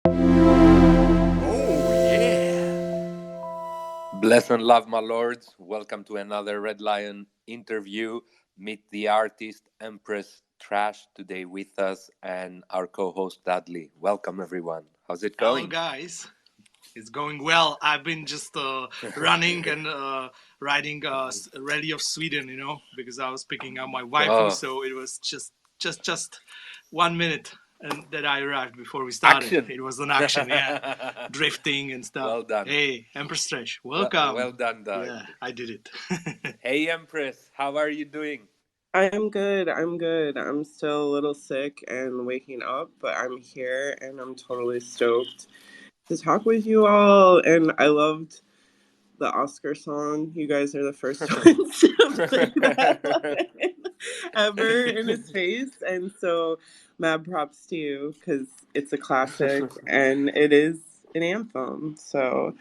Oh, yeah. Bless and love, my lords. Welcome to another Red Lion interview. Meet the artist Empress Trash today with us and our co host Dudley. Welcome, everyone. How's it Hello, going? guys. It's going well. I've been just running and riding Rally of Sweden, because I was picking up my waifu. Oh, So it was just 1 minute and that I arrived before we started. action. It was an action, yeah, drifting and stuff. Well done. Hey, Empress Trash, Well welcome. done, Yeah, Dudley. I did it. Hey, Empress. How are you doing? I'm good. I'm good. I'm still a little sick and waking up, but I'm here and I'm totally stoked to talk with you all. And I loved the Oscar song. You guys are the first ones to play that line ever in his face. And so, mad props to you because it's a classic and it is an anthem. So,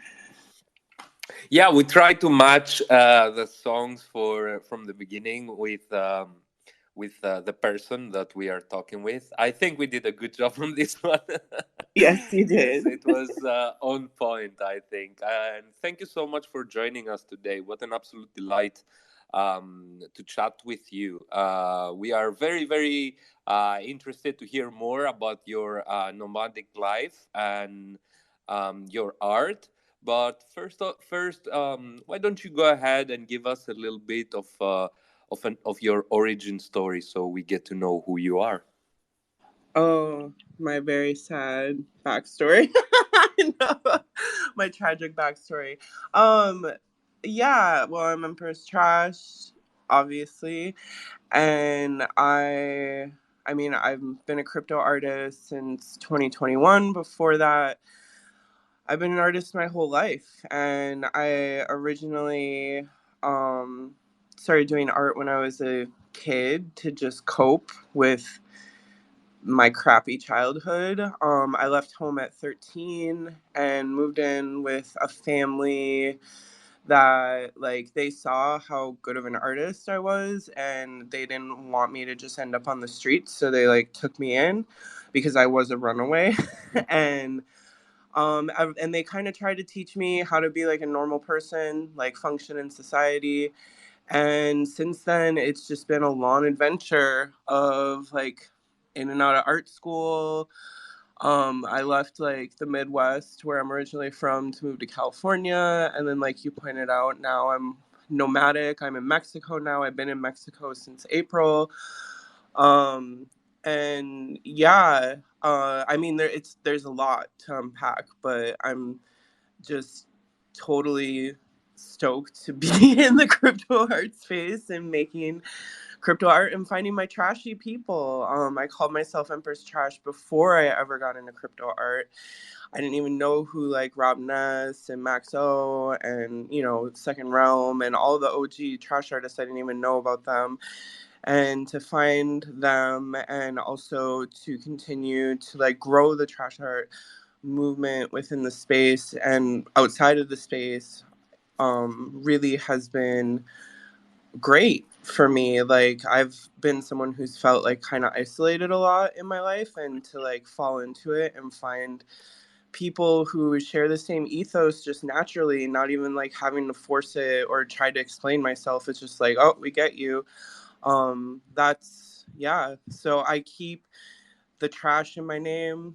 Yeah, we try to match the songs for from the beginning with the person that we are talking with. I think we did a good job on this one. yes, you Yes, did. it was on point, I think. And thank you so much for joining us today. What an absolute delight to chat with you. We are very interested to hear more about your nomadic life and your art. But first, why don't you go ahead and give us a little bit of your origin story so we get to know who you are? Oh, my very sad backstory. No, my tragic backstory. Um, yeah, well, I'm Empress Trash, obviously, and I mean, I've been a crypto artist since 2021. Before that, I've been an artist my whole life, and I originally um started doing art when I was a kid to just cope with my crappy childhood. I left home at 13 and moved in with a family that, like, they saw how good of an artist I was and they didn't want me to just end up on the streets. So they, like, took me in because I was a runaway. and and they kind of tried to teach me how to be like a normal person, like function in society. And since then, it's just been a long adventure of like in and out of art school. I left like the Midwest where I'm originally from to move to California. And then, like you pointed out, now I'm nomadic. I'm in Mexico now. I've been in Mexico since April. Um, and yeah, I mean, there's a lot to unpack, but I'm just totally stoked to be in the crypto art space and making crypto art and finding my trashy people. I called myself Empress Trash before I ever got into crypto art. I didn't even know who like Rob Ness and Max O and Second Realm and all the OG trash artists. I didn't even know about them. And to find them and also to continue to like grow the trash art movement within the space and outside of the space really has been great for me. Like, I've been someone who's felt like kind of isolated a lot in my life, and to like fall into it and find people who share the same ethos just naturally, not even like having to force it or try to explain myself. It's just like, oh, we get you. That's yeah. So I keep the trash in my name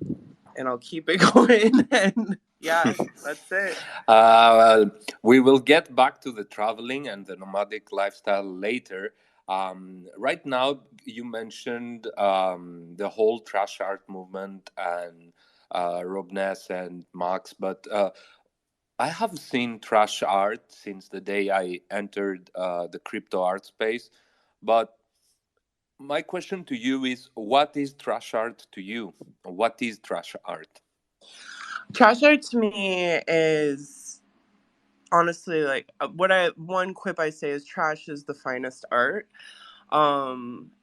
and I'll keep it going. And yeah, that's it. Well, we will get back to the traveling and the nomadic lifestyle later. Right now, you mentioned the whole trash art movement and Rob Ness and Max, but I have seen trash art since the day I entered the crypto art space. But my question to you is, what is trash art to you? What is trash art? Trash art to me is honestly like what I one quip I say is trash is the finest art.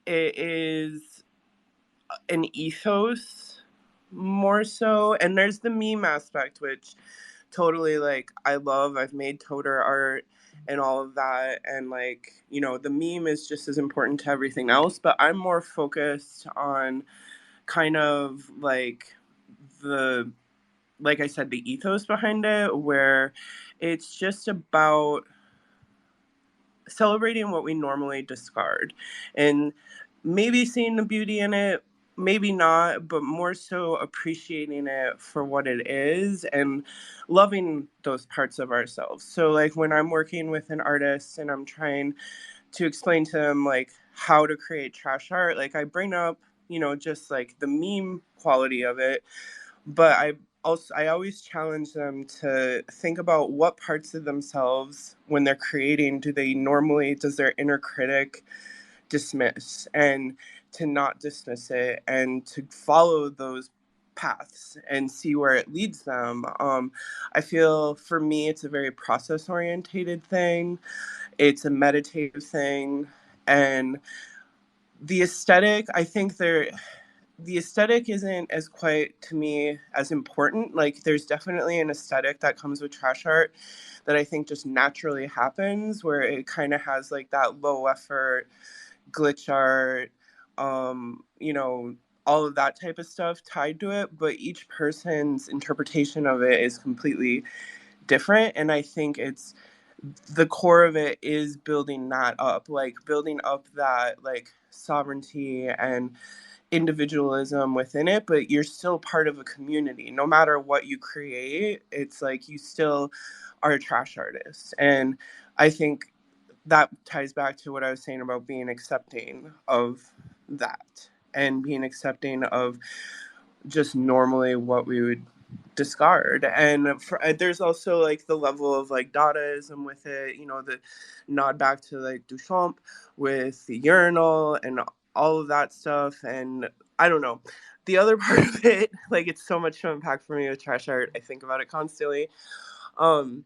It is an ethos more so, and there's the meme aspect, which totally like I love. I've made toter art and all of that, and like the meme is just as important to everything else, but I'm more focused on kind of like the like I said, the ethos behind it, where it's just about celebrating what we normally discard and maybe seeing the beauty in it, maybe not, but more so appreciating it for what it is and loving those parts of ourselves. So like when I'm working with an artist and I'm trying to explain to them like how to create trash art, like I bring up, just like the meme quality of it, but I always challenge them to think about what parts of themselves when they're creating does their inner critic dismiss, and to not dismiss it and to follow those paths and see where it leads them. I feel for me it's a very process orientated thing. It's a meditative thing, and the aesthetic, I think the aesthetic isn't as quite to me as important. Like there's definitely an aesthetic that comes with trash art that I think just naturally happens, where it kind of has like that low effort glitch art, all of that type of stuff tied to it. But each person's interpretation of it is completely different, and I think it's the core of it is building that up, like building up that like sovereignty and individualism within it, but you're still part of a community. No matter what you create, it's like you still are a trash artist. And I think that ties back to what I was saying about being accepting of that and being accepting of just normally what we would discard. And there's also like the level of like Dadaism with it, the nod back to like Duchamp with the urinal and all of that stuff. And I don't know, the other part of it, like it's so much to unpack for me with trash art. I think about it constantly. um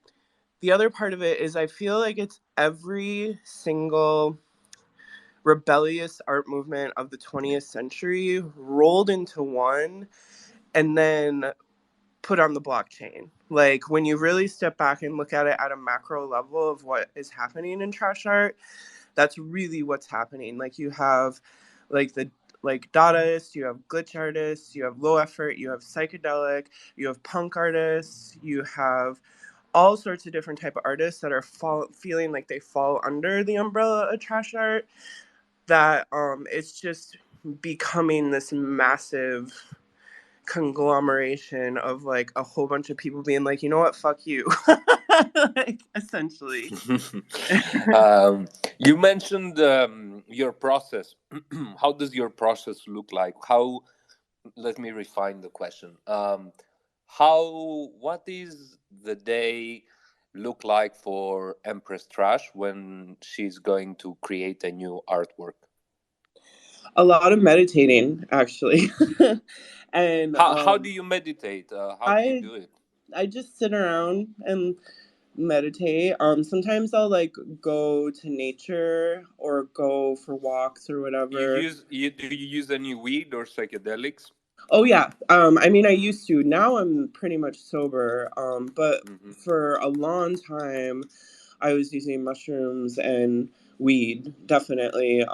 the other part of it is I feel like it's every single rebellious art movement of the 20th century rolled into one and then put on the blockchain. Like when you really step back and look at it at a macro level of what is happening in trash art, that's really what's happening. Like you have like the like Dadaists, you have glitch artists, you have low effort, you have psychedelic, you have punk artists, you have all sorts of different type of artists that are feeling like they fall under the umbrella of trash art, that it's just becoming this massive conglomeration of like a whole bunch of people being like, you know what, fuck you. Like essentially. You mentioned your process. How does your process look like? Let me refine the question. What is the day look like for Empress Trash when she's going to create a new artwork? A lot of meditating, actually. And How do you meditate? How do you I do it? I just sit around and meditate. Sometimes I'll like go to nature or go for walks or whatever. Do you use any weed or psychedelics? Oh yeah. I mean I used to. Now I'm pretty much sober. But Hmm. for a long time I was using mushrooms and weed, definitely.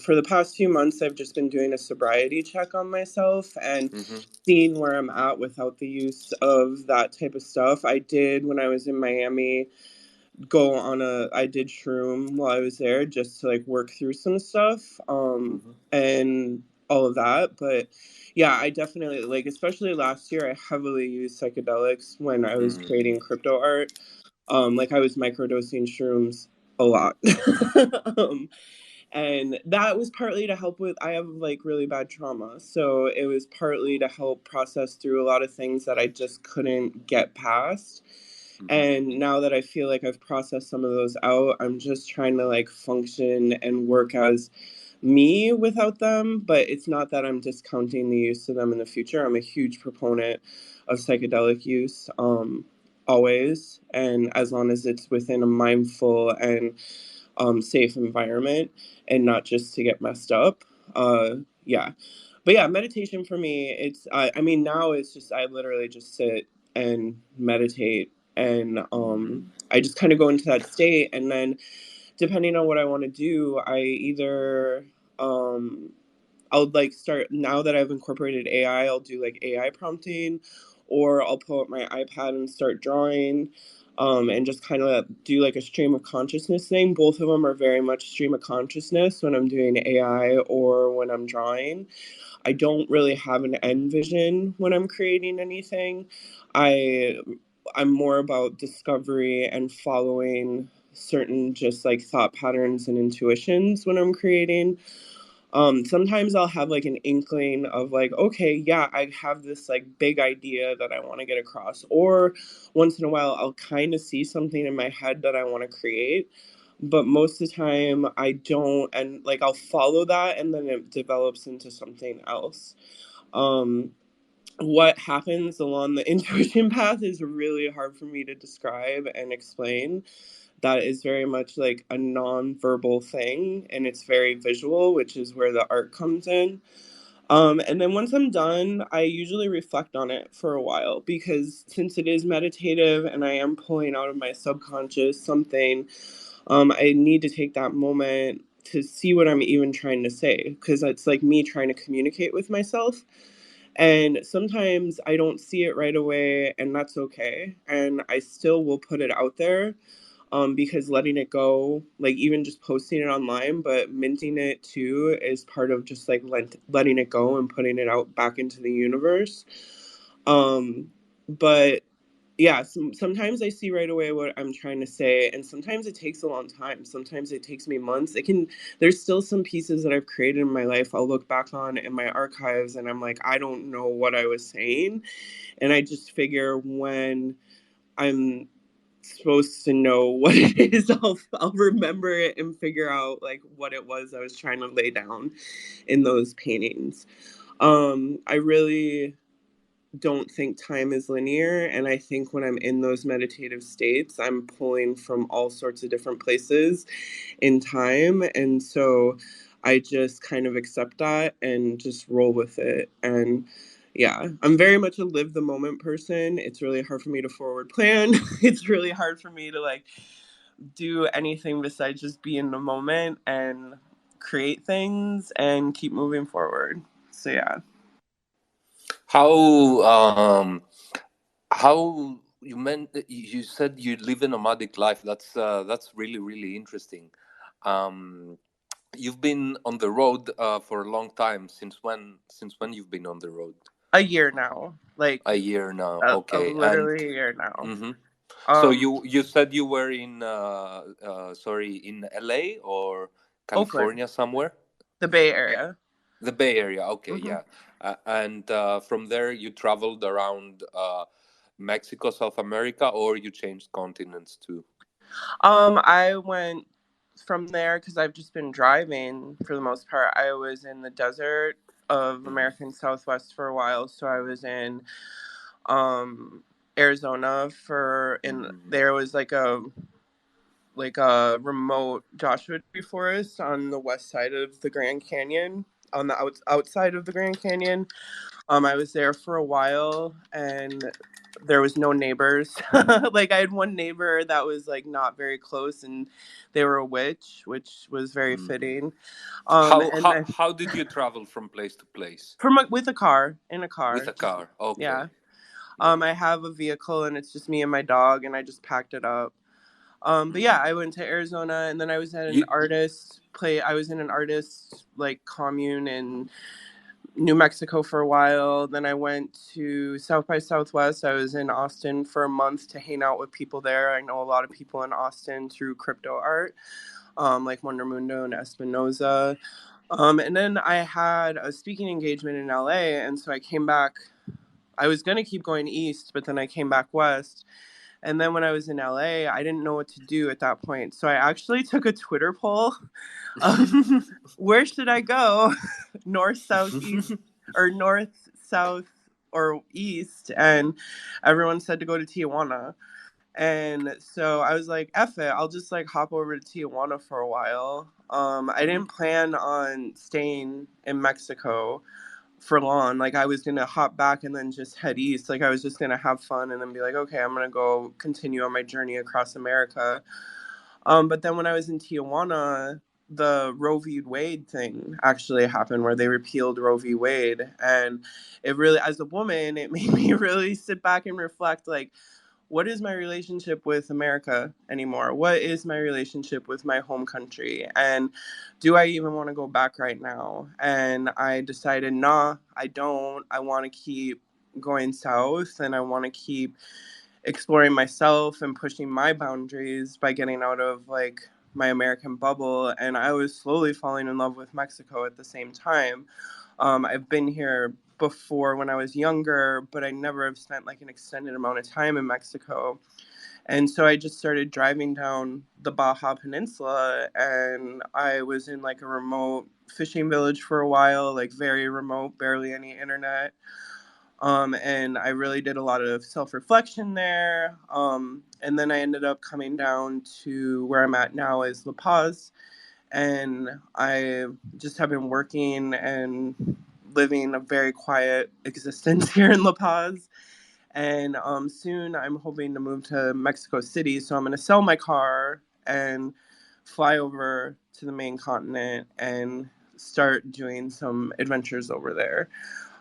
For the past few months I've just been doing a sobriety check on myself and Hmm. seeing where I'm at without the use of that type of stuff. I did when I was in Miami I did shroom while I was there just to like work through some stuff, Hmm. and all of that. But yeah, I definitely like, especially last year I heavily used psychedelics when I was Mm. creating crypto art. Like I was microdosing shrooms a lot. um, and that was partly to help with, I have like really bad trauma, so it was partly to help process through a lot of things that I just couldn't get past. Hmm. And now that I feel like I've processed some of those out, I'm just trying to like function and work as me without them. But it's not that I'm discounting the use of them in the future. I'm a huge proponent of psychedelic use, always, and as long as it's within a mindful and safe environment and not just to get messed up. Yeah. But yeah, meditation for me, I mean, now it's just, I literally just sit and meditate, and I just kind of go into that state. And then depending on what I want to do, I'll like start, now that I've incorporated AI, I'll do like AI prompting, or I'll pull up my iPad and start drawing. And just kind of do like a stream of consciousness thing. Both of them are very much stream of consciousness when I'm doing AI or when I'm drawing. I don't really have an end vision when I'm creating anything. I I'm more about discovery and following certain just like thought patterns and intuitions when I'm creating. Sometimes I'll have like an inkling of like, okay, yeah, I have this like big idea that I want to get across. Or once in a while, I'll kind of see something in my head that I want to create. But most of the time, I don't. And like, I'll follow that and then it develops into something else. Um, what happens along the intuition path is really hard for me to describe and explain. That is very much like a non-verbal thing and it's very visual, which is where the art comes in. And then once I'm done, I usually reflect on it for a while because since it is meditative and I am pulling out of my subconscious something, I need to take that moment to see what I'm even trying to say because it's like me trying to communicate with myself. And sometimes I don't see it right away, and that's okay. And I still will put it out there because letting it go, like even just posting it online, but minting it too is part of just like letting it go and putting it out back into the universe. But yeah, sometimes I see right away what I'm trying to say, and sometimes it takes a long time. Sometimes it takes me months. There's still some pieces that I've created in my life I'll look back on in my archives, and I'm like, I don't know what I was saying. And I just figure when I'm supposed to know what it is, I'll remember it and figure out like what it was I was trying to lay down in those paintings. I really don't think time is linear, and I think when I'm in those meditative states I'm pulling from all sorts of different places in time, and so I just kind of accept that and just roll with it. And yeah, I'm very much a live the moment person. It's really hard for me to forward plan. It's really hard for me to like do anything besides just be in the moment and create things and keep moving forward. So yeah. How how you meant you said you live a nomadic life. That's really really interesting. Um, you've been on the road for a long time. Since when you've been on the road? A year now. Like A year now. Okay, and literally a year now. hmm so Um you said you were in sorry, in LA or Oakland, California somewhere? the Bay Area. The Bay Area. Okay, Hmm. yeah. And from there you traveled around Mexico, South America, or you changed continents too? I went from there because I've just been driving for the most part. I was in the desert of Hmm. American Southwest for a while, so I was in um Arizona for and Hmm. there was like a remote Joshua Tree forest on the west side of the Grand Canyon, on the outside of the Grand Canyon. I was there for a while and there was no neighbors. Like I had one neighbor that was like not very close and they were a witch, which was very Hmm. fitting. How And how then how did you travel from place to place? with a car, in a With car, a just car. Okay. yeah. Yeah. I have a vehicle and it's just me and my dog and I just packed it up. But yeah, Hmm. I went to Arizona and then I was at an You. artist play. I was in an artist like commune in New Mexico for a while. Then I went to South by Southwest. I was in Austin for a month to hang out with people there. I know a lot of people in Austin through crypto art, like Wonder Mundo and Espinoza. And then I had a speaking engagement in LA, and so I came back. I was gonna keep going east, but then I came back west. And then when I was in LA, I didn't know what to do at that point. So I actually took a Twitter poll of where should I go? North, south, east, or north, south, or east. And everyone said to go to Tijuana. And so I was like, F it, I'll just like hop over to Tijuana for a while. I didn't plan on staying in Mexico for long. Like I was gonna hop back and then just head east. Like I was just gonna have fun and then be like, okay, I'm gonna go continue on my journey across America. But then when I was in Tijuana, the Roe v. Wade thing actually happened, where they repealed Roe v. Wade. And it really, as a woman, it made me really sit back and reflect, like, what is my relationship with America anymore? What is my relationship with my home country? And do I even want to go back right now? And I decided, nah, I don't. I want to keep going south, and I want to keep exploring myself and pushing my boundaries by getting out of like my American bubble. And I was slowly falling in love with Mexico at the same time. I've been here before when I was younger, but I never have spent like an extended amount of time in Mexico. And so I just started driving down the Baja Peninsula, and I was in like a remote fishing village for a while, like very remote, barely any internet. And I really did a lot of self-reflection there. And then I ended up coming down to where I'm at now is La Paz. And I just have been working and living a very quiet existence here in La Paz. And soon I'm hoping to move to Mexico City. So I'm going to sell my car and fly over to the main continent and start doing some adventures over there.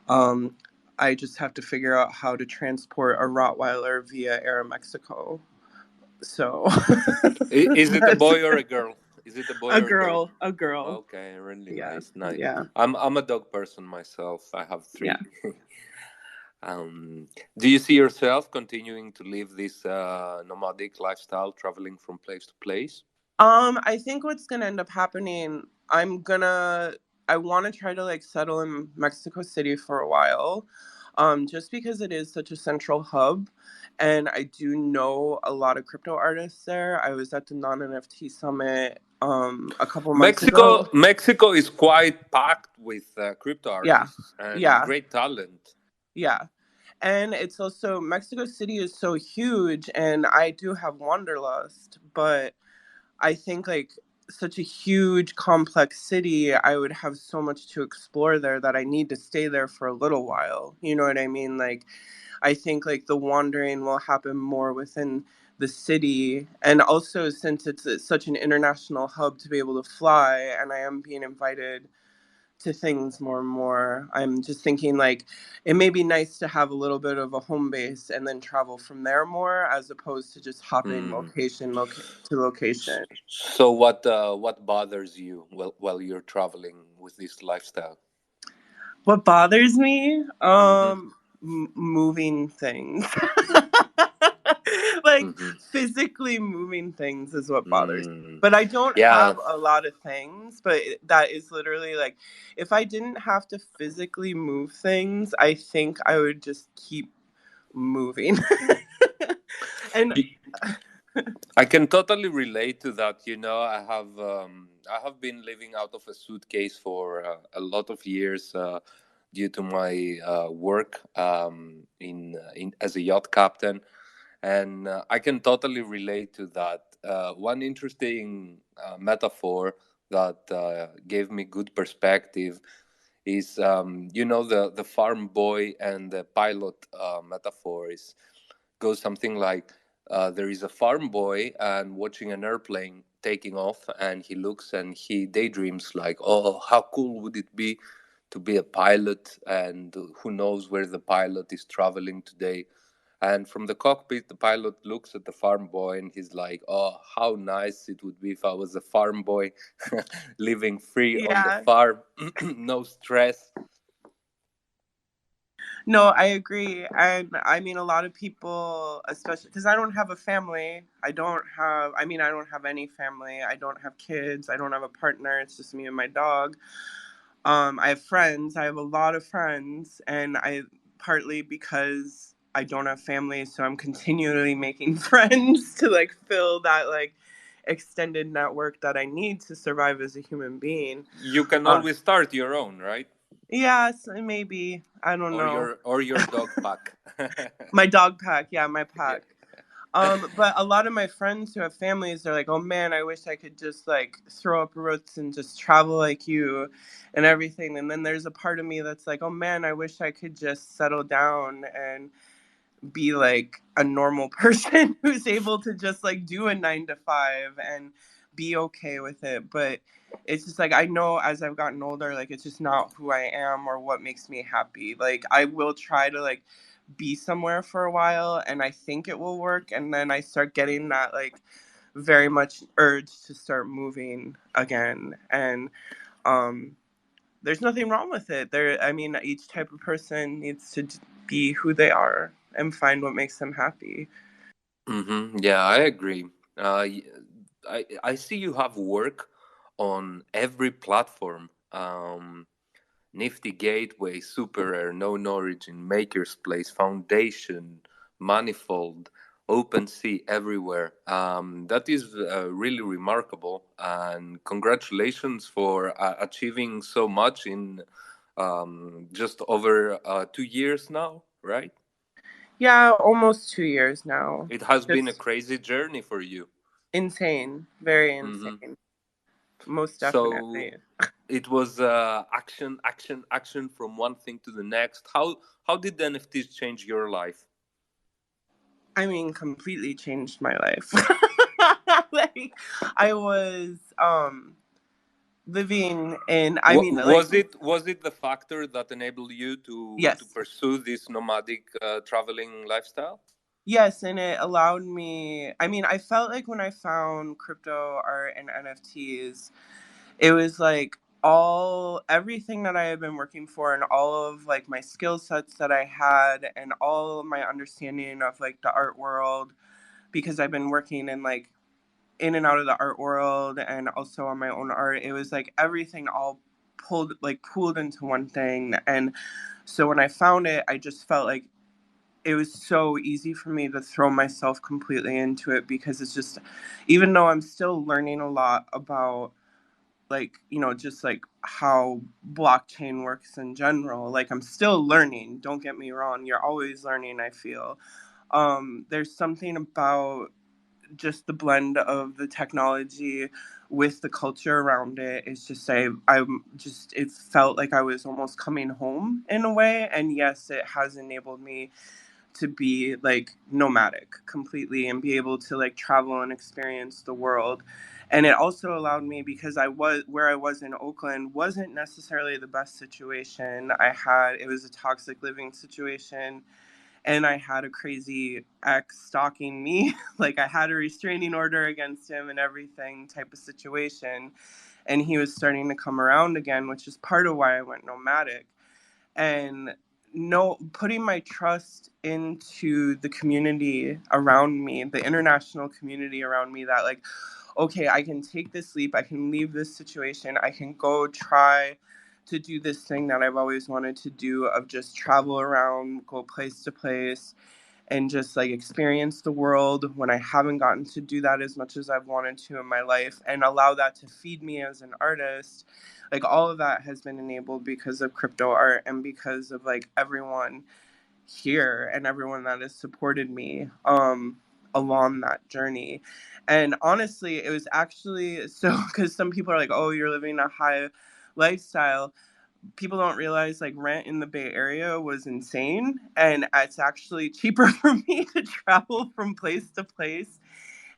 Um, I just have to figure out how to transport a Rottweiler via Aeromexico. So Is it a that's boy or a girl? Is it a boy a or a girl? girl, a girl. Okay, really Yeah, nice, nice. yeah, I'm a dog person myself. I have yeah. three. um, do you see yourself continuing to live this nomadic lifestyle, traveling from place to place? I think what's gonna end up happening, I want to try to like settle in Mexico City for a while, just because it is such a central hub, and I do know a lot of crypto artists there. I was at the non NFT summit a couple months ago. Mexico is quite packed with crypto Yeah, artists and yeah, great talent. yeah. And it's also Mexico City is so huge, and I do have wanderlust, but I think like such a huge complex city, I would have so much to explore there that I need to stay there for a little while. You know what I mean? Like I think like the wandering will happen more within the city, and also since it's such an international hub to be able to fly, and I am being invited to things more and more. I'm just thinking like it may be nice to have a little bit of a home base and then travel from there more, as opposed to just hopping Hmm. to location. So what bothers you while you're traveling with this lifestyle? What bothers me? Hmm. Moving things. Like Hmm. physically moving things is what bothers me. Mm. But I don't Yeah. have a lot of things, but that is literally like if I didn't have to physically move things, I think I would just keep moving. And I can totally relate to that. I have been living out of a suitcase for a lot of years due to my work in as a yacht captain, and I can totally relate to that. One interesting metaphor that gave me good perspective is the farm boy and the pilot metaphor is goes something like there is a farm boy and watching an airplane taking off, and he looks and he daydreams like, oh, how cool would it be to be a pilot, and who knows where the pilot is traveling today. And from the cockpit, the pilot looks at the farm boy and he's like, oh, how nice it would be if I was a farm boy living free on the yeah, farm, no stress. no, I agree. And I mean, a lot of people, especially because I don't have a family, I don't have any family. I don't have kids. I don't have a partner. It's just me and my dog. I have friends. I have a lot of friends. And I, partly because I don't have family, so I'm continually making friends to like fill that like extended network that I need to survive as a human being. You can Uh, always start your own, right? yes, maybe. I don't know. Or your dog pack. My dog pack, yeah, my Yeah. pack. But a lot of my friends who have families, they're like, "Oh man, I wish I could just like throw up roots and just travel like you, and everything." And then there's a part of me that's like, "Oh man, I wish I could just settle down and be like a normal person who's able to just like do a 9 to 5 and be okay with it, but it's just like I know as I've gotten older, like it's just not who I am or what makes me happy. Like I will try to like be somewhere for a while and I think it will work, and then I start getting that like very much urge to start moving again. And um there's nothing wrong with it. There, I mean, each type of person needs to be who they are and find what makes them happy. Yeah, I agree. I see you have work on every platform. Nifty Gateway, Super Air, Known Origin, Maker's Place, Foundation, Manifold, OpenSea, everywhere. That is really remarkable, and congratulations for achieving so much in just over 2 years now, right? Yeah, almost 2 years now. It has been a Just crazy journey for you. insane, very Hmm. insane. Most So definitely. it was action, action, action from one thing to the next. How did the NFTs change your life? I mean, completely changed my life. Like, I was living in. I mean, like, Was it the factor that enabled you to yes, pursue this nomadic traveling lifestyle? yes, and it allowed me. I mean, I felt like when I found crypto art and NFTs, it was like all everything that I had been working for and all of like my skill sets that I had and all of my understanding of like the art world, because I've been working in like in and out of the art world and also on my own art. It was like everything all pooled into one thing. And so when I found it, I just felt like it was so easy for me to throw myself completely into it, because it's just, even though I'm still learning a lot about like, just like how blockchain works in general, like I'm still learning, don't get me wrong, you're always learning, I feel. There's something about just the blend of the technology with the culture around it. It's just I'm just, it felt like I was almost coming home in a way. And yes, it has enabled me to be like nomadic completely and be able to like travel and experience the world. And it also allowed me, because I was where I was in Oakland wasn't necessarily the best situation. It was a toxic living situation, and I had a crazy ex stalking me. Like I had a restraining order against him and everything type of situation. And he was starting to come around again, which is part of why I went nomadic. And no, putting my trust into the community around me, the international community around me, that like, okay, I can take this leap, I can leave this situation, I can go try to do this thing that I've always wanted to do, of just travel around, go place to place, and just like experience the world when I haven't gotten to do that as much as I've wanted to in my life, and allow that to feed me as an artist. Like all of that has been enabled because of crypto art and because of like everyone here and everyone that has supported me along that journey. And honestly, it was actually so, because some people are like, oh, you're living a high lifestyle. People don't realize like rent in the Bay Area was insane, and it's actually cheaper for me to travel from place to place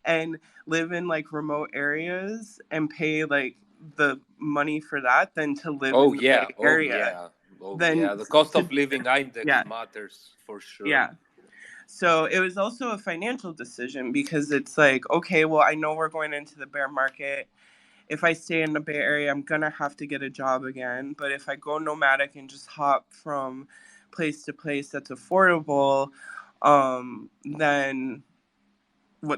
and live in like remote areas and pay like the money for that than to live Oh in the Bay yeah, oh Area. yeah, oh Than yeah. The cost to of living index Yeah, matters for sure. yeah. So it was also a financial decision, because it's like, okay, well, I know we're going into the bear market. If I stay in the Bay Area, I'm gonna have to get a job again. But if I go nomadic and just hop from place to place that's affordable, then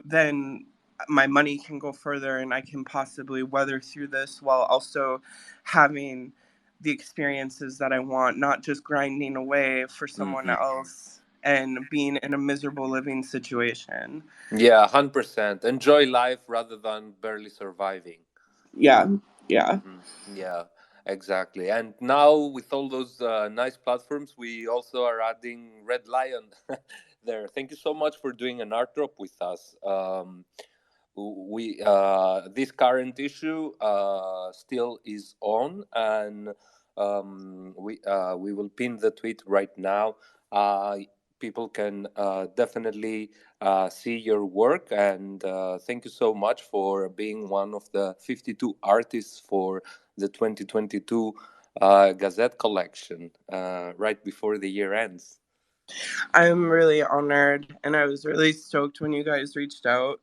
then my money can go further and I can possibly weather through this while also having the experiences that I want, not just grinding away for someone Hmm. else and being in a miserable living situation. Yeah, 100%. Enjoy life rather than barely surviving. Yeah, yeah. Yeah, exactly. And now with all those nice platforms, we also are adding Red Lion there. Thank you so much for doing an art drop with us. We This current issue still is on, and we will pin the tweet right now. people can definitely see your work. And thank you so much for being one of the 52 artists for the 2022 Gazette collection right before the year ends. I'm really honored, and I was really stoked when you guys reached out.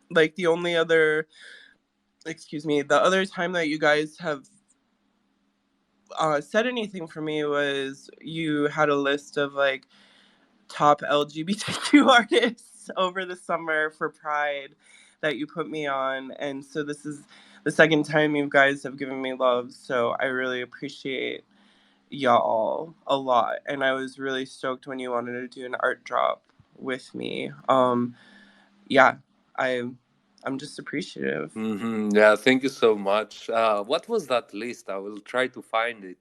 Like the only other, excuse me, the other time that you guys have said anything for me was you had a list of like top LGBTQ artists over the summer for Pride that you put me on, and so this is the second time you guys have given me love. So I really appreciate y'all a lot, and I was really stoked when you wanted to do an art drop with me. Yeah, I I'm just appreciative. Yeah, thank you so much. What was that list? I will try to find it.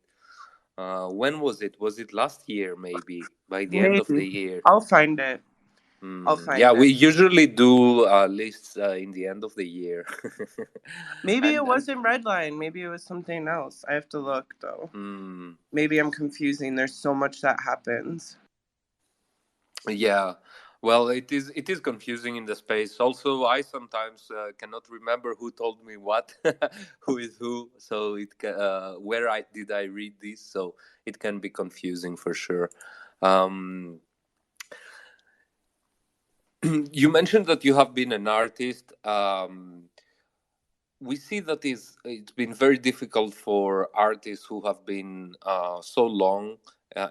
When was it? Was it last year, maybe by the end of Maybe the year? I'll find it. I'll Yeah, find we it. usually do lists in the end of the year. Maybe it and wasn't Redline. Maybe it was something else. I have to look though. mm, Maybe I'm confusing. There's so much that happens. yeah, well, it is confusing in the space. Also, I sometimes cannot remember who told me what, who is who. So where I did I read this? So it can be confusing for sure. Um, you mentioned that you have been an artist. We see that it's been very difficult for artists who have been so long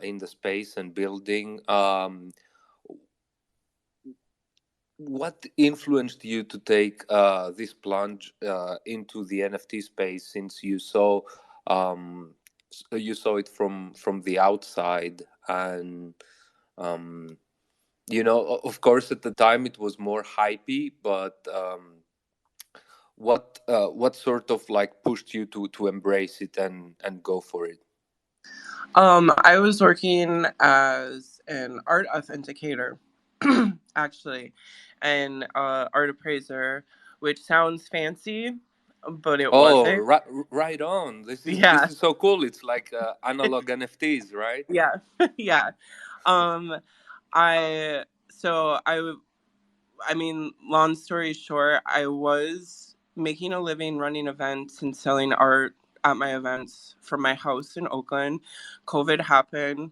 in the space and building. What influenced you to take this plunge into the NFT space, since you saw it from the outside? And um, of course, at the time it was more hypey, but what sort of like pushed you to embrace it and go for it? I was working as an art authenticator, actually, and art appraiser, which sounds fancy, but it Oh, wasn't. right on. This Yeah, is so cool. It's like analog NFTs, right? yeah, yeah. Um, I so I mean, long story short, I was making a living running events and selling art at my events from my house in Oakland. COVID happened.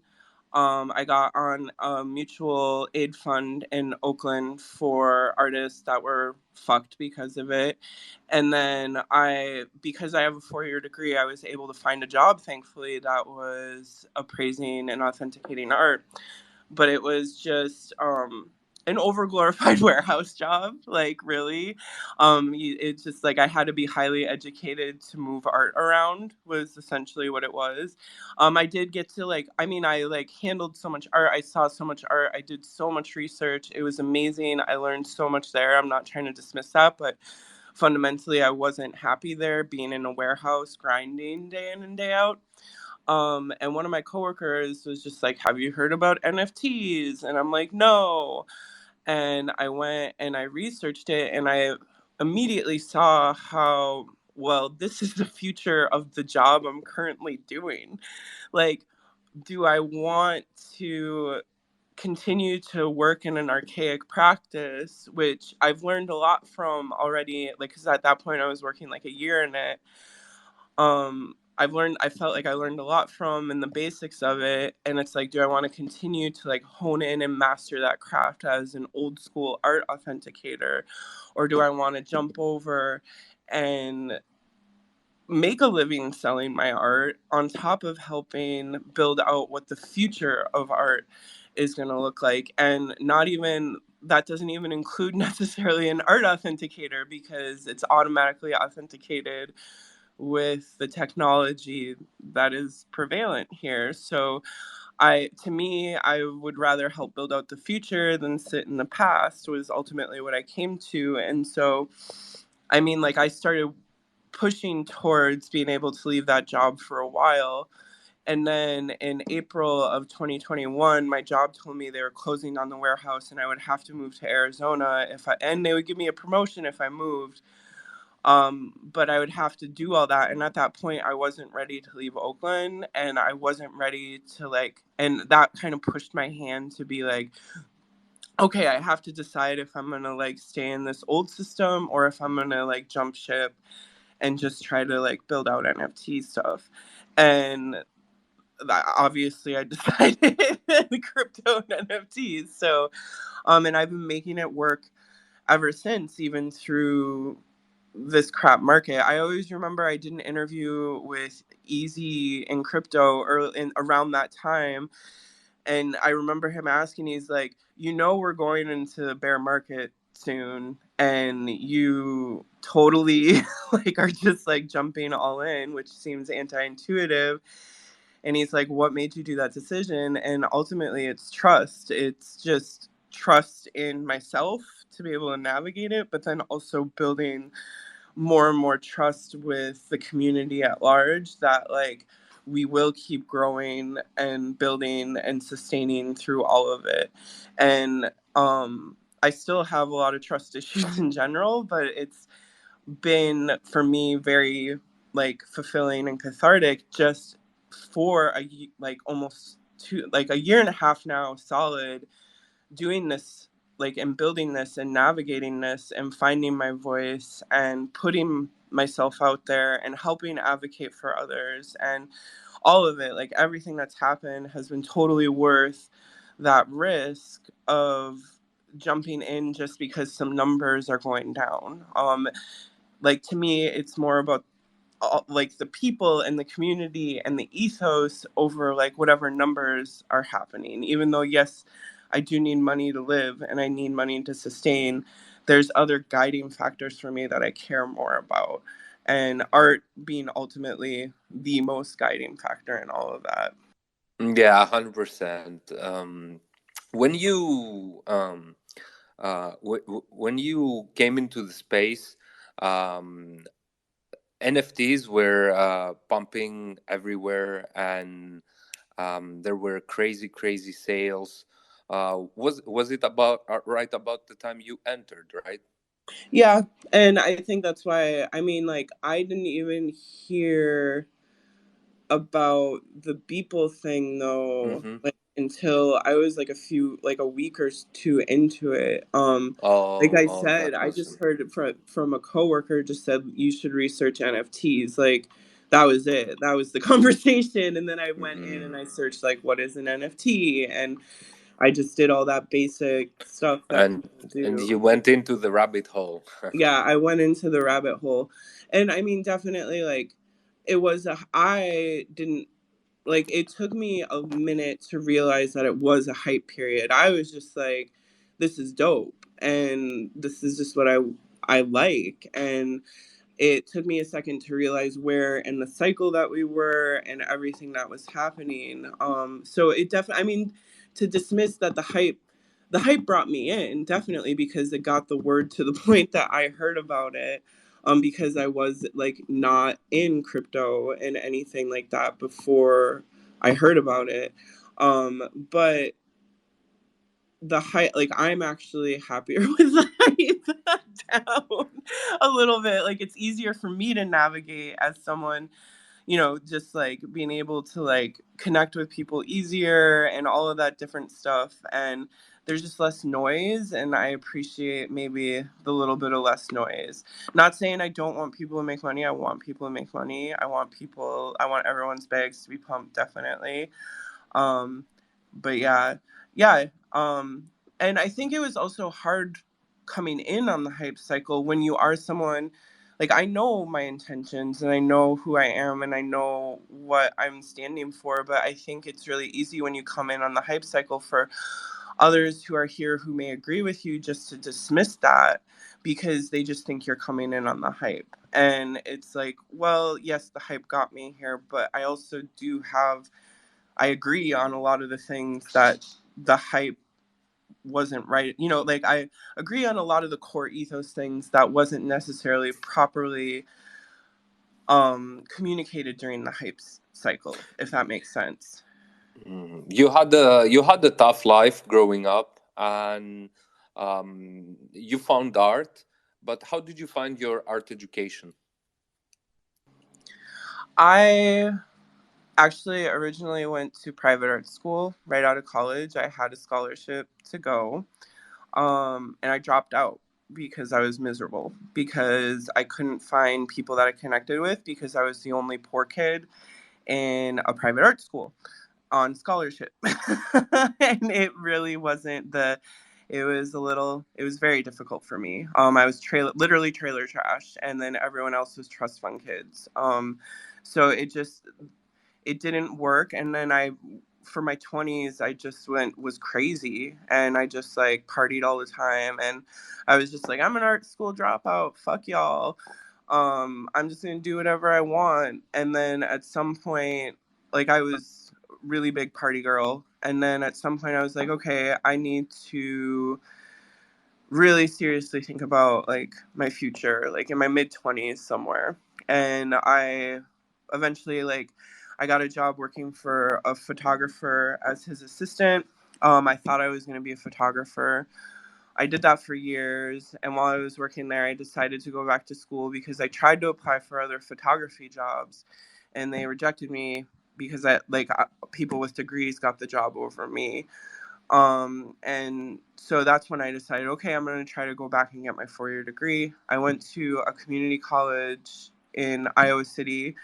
I got on a mutual aid fund in Oakland for artists that were fucked because of it. And then because I have a 4-year degree, I was able to find a job, thankfully, that was appraising and authenticating art. But it was just an overglorified warehouse job, like really. It's just like I had to be highly educated to move art around was essentially what it was. I did get to I like handled so much art, I saw so much art, I did so much research. It was amazing. I learned so much there. I'm not trying to dismiss that, but fundamentally I wasn't happy there being in a warehouse grinding day in and day out. And one of my coworkers was just like, "Have you heard about NFTs?" And I'm like, "No." And I went and I researched it, and I immediately saw how well this is the future of the job I'm currently doing. Like, do I want to continue to work in an archaic practice, which I've learned a lot from already? Like, because at that point I was working like a year in it. I felt like I learned a lot from and the basics of it, and it's like, do I want to continue to like hone in and master that craft as an old school art authenticator, or do I want to jump over and make a living selling my art on top of helping build out what the future of art is going to look like? And not even that doesn't even include necessarily an art authenticator, because it's automatically authenticated with the technology that is prevalent here. So to me, I would rather help build out the future than sit in the past, was ultimately what I came to. And so, I mean, like I started pushing towards being able to leave that job for a while. And then in April of 2021, my job told me they were closing down the warehouse and I would have to move to Arizona and they would give me a promotion if I moved. But I would have to do all that, and at that point I wasn't ready to leave Oakland, and I wasn't ready to like, and that kind of pushed my hand to be like, okay, I have to decide if I'm gonna like stay in this old system or if I'm gonna like jump ship and just try to like build out NFT stuff. And obviously I decided the crypto and NFTs. So and I've been making it work ever since, even through this crap market. I always remember I did an interview with Easy in crypto early in around that time, and I remember him asking, he's like, we're going into the bear market soon, and you totally like are just like jumping all in, which seems anti-intuitive. And he's like, what made you do that decision? And ultimately it's trust. It's just trust in myself to be able to navigate it, but then also building more and more trust with the community at large that like we will keep growing and building and sustaining through all of it. And I still have a lot of trust issues in general, but it's been for me very like fulfilling and cathartic just for like almost two, like a year and a half now solid, doing this, like, and building this and navigating this and finding my voice and putting myself out there and helping advocate for others, and all of it, like everything that's happened has been totally worth that risk of jumping in just because some numbers are going down. Like, to me it's more about like the people and the community and the ethos over like whatever numbers are happening. Even though, yes, I do need money to live and I need money to sustain, there's other guiding factors for me that I care more about, and art being ultimately the most guiding factor in all of that. Yeah, 100%. When you when you came into the space, um, NFTs were pumping everywhere, and there were crazy sales. Was it about right about the time you entered, right? Yeah, and I think that's why, I mean, like, I didn't even hear about the Beeple thing though, Mm-hmm. like until I was like a week or two into it. Like Oh, I oh, said, that I was. just heard it from a coworker, just said you should research NFTs. Like, that was it. That was the conversation. And then I went in and Mm. I searched like what is an NFT, and I just did all that basic stuff that and people and do. you went into the rabbit hole. Yeah, I went into the rabbit hole. And I mean, definitely, like, I didn't, like, it took me a minute to realize that it was a hype period. I was just like, this is dope and this is just what I like. And it took me a second to realize where in the cycle that we were and everything that was happening. So it definitely, I mean, to dismiss that the hype brought me in, definitely, because it got the word to the point that I heard about it. Because I was like not in crypto and anything like that before I heard about it. But the hype, like, I'm actually happier with the hype down a little bit. Like, it's easier for me to navigate as someone, just like being able to like connect with people easier and all of that different stuff. And there's just less noise, and I appreciate maybe the little bit of less noise. Not saying I don't want people to make money. I want people to make money. I want everyone's bags to be pumped, definitely. um but yeah, yeah. And I think it was also hard coming in on the hype cycle when you are someone, like, I know my intentions and I know who I am and I know what I'm standing for, but I think it's really easy when you come in on the hype cycle for others who are here who may agree with you just to dismiss that because they just think you're coming in on the hype. And it's like, well, yes, the hype got me here, but I agree on a lot of the things that the hype wasn't right. Like, I agree on a lot of the core ethos things that wasn't necessarily properly communicated during the hype cycle, if that makes sense. You had a tough life growing up, and you found art. But how did you find your art education? I actually originally went to private art school right out of college. I had a scholarship to go, and I dropped out because I was miserable, because I couldn't find people that I connected with, because I was the only poor kid in a private art school on scholarship. And it really wasn't the it was a little it was very difficult for me. I was literally trailer trash, and then everyone else was trust fund kids. So it didn't work. And then for my 20s, I just was crazy, and I just like partied all the time, and I was just like, I'm an art school dropout, fuck y'all. I'm just gonna do whatever I want. And then at some point, like, I was really big party girl, and then at some point I was like, okay, I need to really seriously think about like my future, like in my mid 20s somewhere. And I eventually, like, I got a job working for a photographer as his assistant. I thought I was going to be a photographer. I did that for years, and while I was working there, I decided to go back to school because I tried to apply for other photography jobs, and they rejected me because people with degrees got the job over me. And so that's when I decided, okay, I'm going to try to go back and get my 4-year degree. I went to a community college in Iowa City,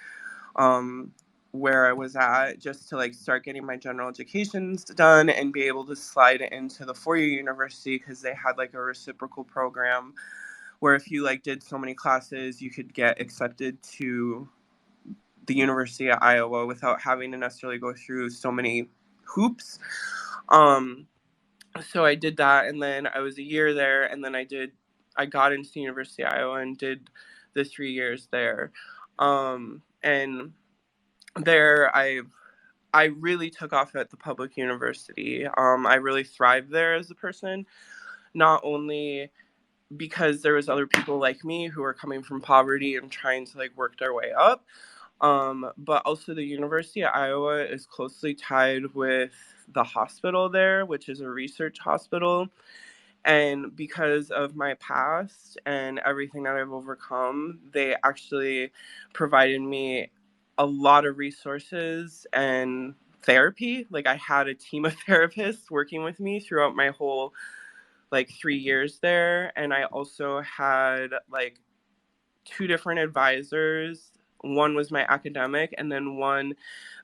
um, where I was at, just to like start getting my general education done and be able to slide into the 4-year university, because they had like a reciprocal program where if you like did so many classes, you could get accepted to the University of Iowa without having to necessarily go through so many hoops. Um, so I did that, and then I was a year there, and then I got into the University of Iowa and did the 3 years there. And there I really took off at the public university. I really thrived there as a person, not only because there was other people like me who were coming from poverty and trying to like work their way up, but also the University of Iowa is closely tied with the hospital there, which is a research hospital. And because of my past and everything that I've overcome, they actually provided me a lot of resources and therapy. Like, I had a team of therapists working with me throughout my whole like 3 years there. And I also had like two different advisors. One was my academic, and then one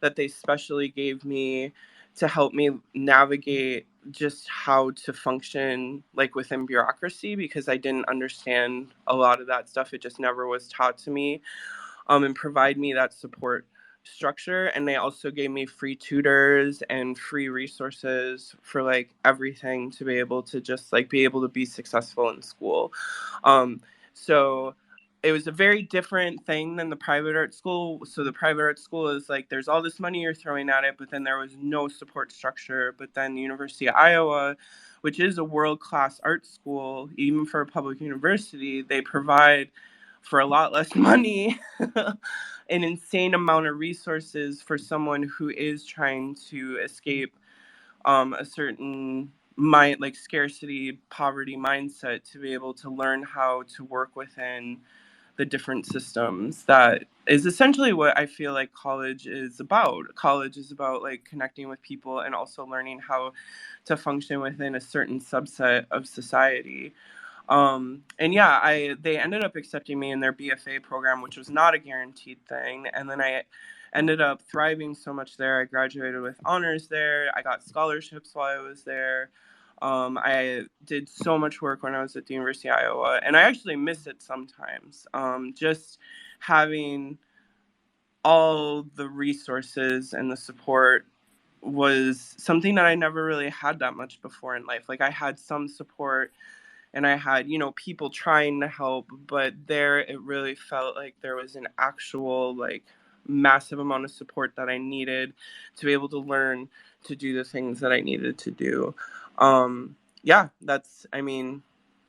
that they specially gave me to help me navigate just how to function like within bureaucracy, because I didn't understand a lot of that stuff. It just never was taught to me, and provide me that support structure. And they also gave me free tutors and free resources for like everything to be able to just like be able to be successful in school. So it was a very different thing than the private art school. So the private art school is like there's all this money you're throwing at it, but then there was no support structure. But then the University of Iowa, which is a world-class art school, even for a public university, they provide for a lot less money an insane amount of resources for someone who is trying to escape a certain mind, like scarcity poverty mindset, to be able to learn how to work within the different systems. That is essentially what I feel like college is about. College is about like connecting with people and also learning how to function within a certain subset of society. And yeah, they ended up accepting me in their BFA program, which was not a guaranteed thing. And then I ended up thriving so much there. I graduated with honors there. I got scholarships while I was there. I did so much work when I was at the University of Iowa, and I actually miss it sometimes. Just having all the resources and the support was something that I never really had that much before in life. Like, I had some support, and I had, people trying to help, but there it really felt like there was an actual like massive amount of support that I needed to be able to learn to do the things that I needed to do. Yeah, I mean,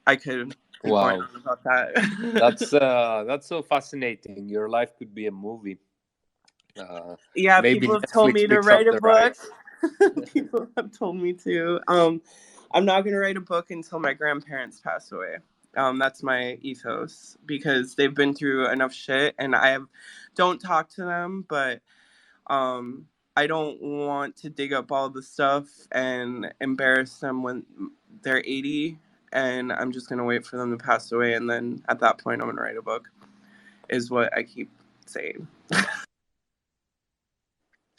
I could keep going Wow, on about that. that's so fascinating. Your life could be a movie. Uh, Yeah, Maybe people have told Netflix me to picks write up a the book. rights. People have told me to. I'm not gonna write a book until my grandparents pass away. That's my ethos, because they've been through enough shit, and don't talk to them, but um, I don't want to dig up all the stuff and embarrass them when they're 80, and I'm just gonna wait for them to pass away, and then at that point I'm gonna write a book, is what I keep saying.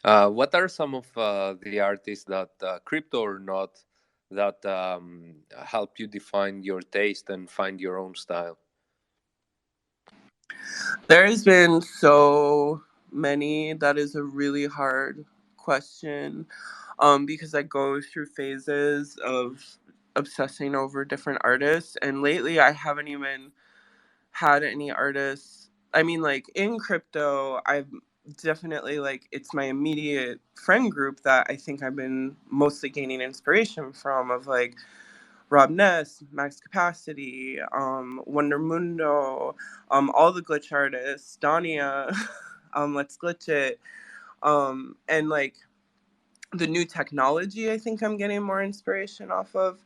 What are some of the artists that, crypto or not, that help you define your taste and find your own style? There's been so many. That is a really hard question, because I go through phases of obsessing over different artists, and lately I haven't even had any artists. I mean, like in crypto, I've definitely, like, it's my immediate friend group that I think I've been mostly gaining inspiration from, of like Rob Ness, Max Capacity, Wonder Mundo, all the glitch artists, Dania, Let's Glitch It, and like the new technology. I think I'm getting more inspiration off of.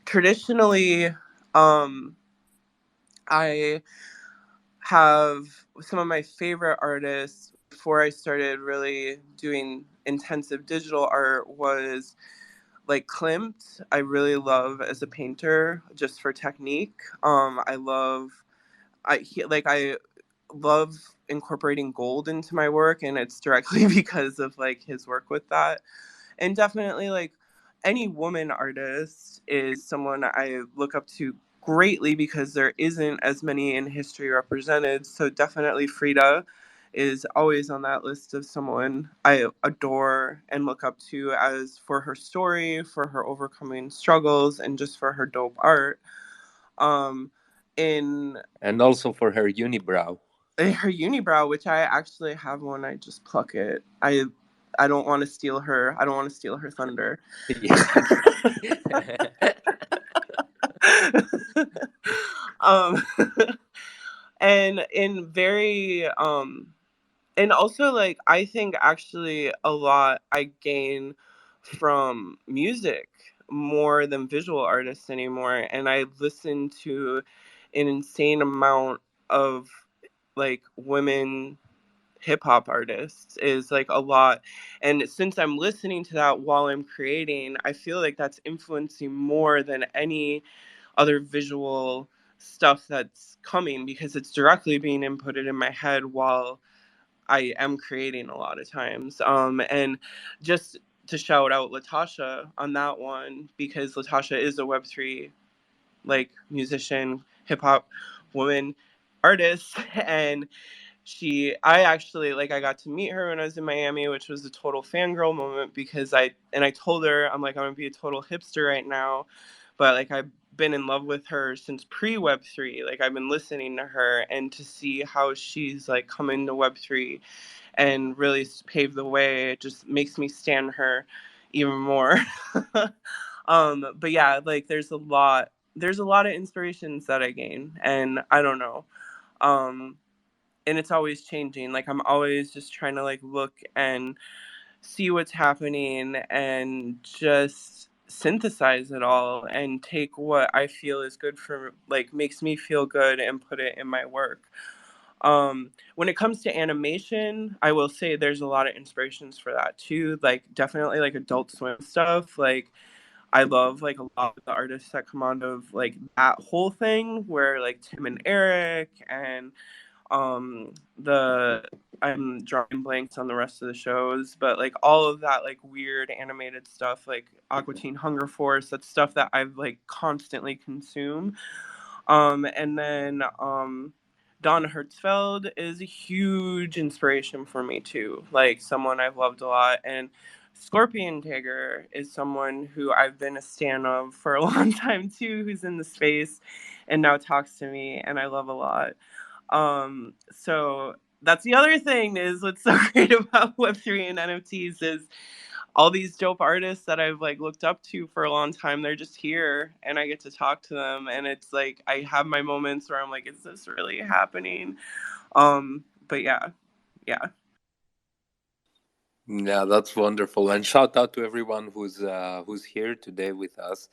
Traditionally, I have some of my favorite artists before I started really doing intensive digital art was like Klimt. I really love as a painter, just for technique. I love incorporating gold into my work, and it's directly because of like his work with that. And definitely, like, any woman artist is someone I look up to greatly, because there isn't as many in history represented. So definitely Frida is always on that list of someone I adore and look up to, as for her story, for her overcoming struggles, and just for her dope art. Um, in And also for her unibrow. her unibrow, which I actually have one, I just pluck it. I don't want to steal her. I don't want to steal her thunder. Yeah. um, and in very and also, like, I think actually a lot I gain from music more than visual artists anymore, and I listen to an insane amount of like women hip hop artists, is like a lot. And since I'm listening to that while I'm creating, I feel like that's influencing more than any other visual stuff that's coming, because it's directly being inputted in my head while I am creating a lot of times. And just to shout out Latasha on that one, because Latasha is a Web3 like musician, hip hop woman artist, and I actually, like, I got to meet her when I was in Miami, which was a total fangirl moment, because I told her, I'm like, I'm gonna be a total hipster right now, but like I've been in love with her since pre Web3. Like, I've been listening to her, and to see how she's like come into Web3 and really paved the way, it just makes me stan her even more. But yeah, like there's a lot of inspirations that I gain, and I don't know. Um, and it's always changing. Like, I'm always just trying to like look and see what's happening, and just synthesize it all, and take what I feel is good for, like, makes me feel good, and put it in my work. When it comes to animation, I will say there's a lot of inspirations for that too. Like, definitely like Adult Swim stuff. Like, I love like a lot of the artists that come out of like that whole thing, where like Tim and Eric, and the I'm drawing blanks on the rest of the shows, but like all of that like weird animated stuff, like Aqua Teen Hunger Force, that's stuff that I've like constantly consumed. And then Don Hertzfeld is a huge inspiration for me too, like someone I've loved a lot. And Scorpion Tiger is someone who I've been a stan of for a long time too, who's in the space and now talks to me, and I love a lot. So that's the other thing, is what's so great about Web3 and NFTs, is all these dope artists that I've like looked up to for a long time, they're just here, and I get to talk to them, and it's like I have my moments where I'm like, is this really happening? But yeah. Yeah. Yeah, that's wonderful. And shout out to everyone who's here today with us.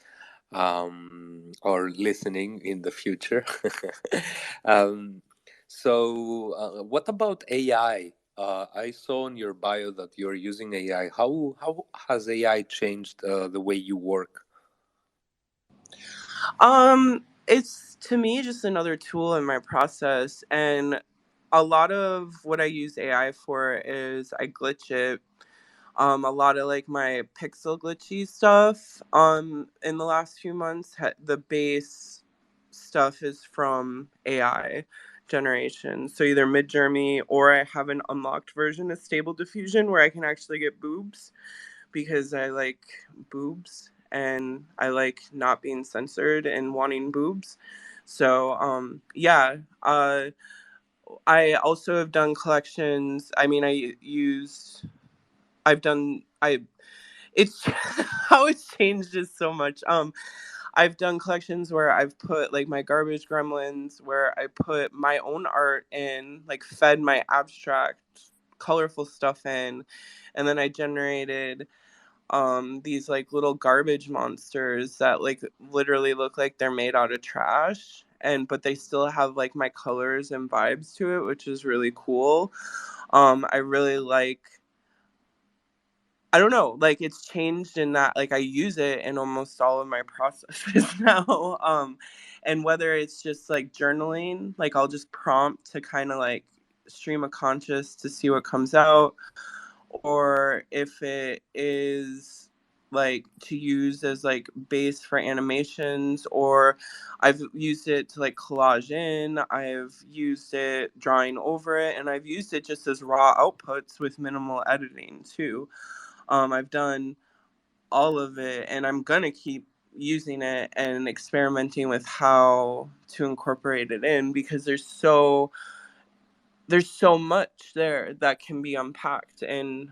or listening in the future. um, what about AI? I saw in your bio that you're using AI. How has AI changed the way you work? It's to me just another tool in my process, and a lot of what I use AI for is I glitch it. A lot of like my pixel glitchy stuff. In the last few months, the base stuff is from AI generation. So either Midjourney or I have an unlocked version of Stable Diffusion where I can actually get boobs because I like boobs and I like not being censored and wanting boobs. So yeah, I also have done collections. I mean, I've done I it's how it's changed is so much. I've done collections where I've put like my garbage gremlins, where I put my own art in, like fed my abstract colorful stuff in, and then I generated these like little garbage monsters that like literally look like they're made out of trash, and but they still have like my colors and vibes to it, which is really cool. I really like, I don't know, like it's changed in that like I use it in almost all of my processes now. And whether it's just like journaling, like I'll just prompt to kind of like stream of conscious to see what comes out, or if it is like to use as like base for animations, or I've used it to like collage in, I've used it drawing over it, and I've used it just as raw outputs with minimal editing too. I've done all of it, and I'm gonna keep using it and experimenting with how to incorporate it in because there's so much there that can be unpacked, and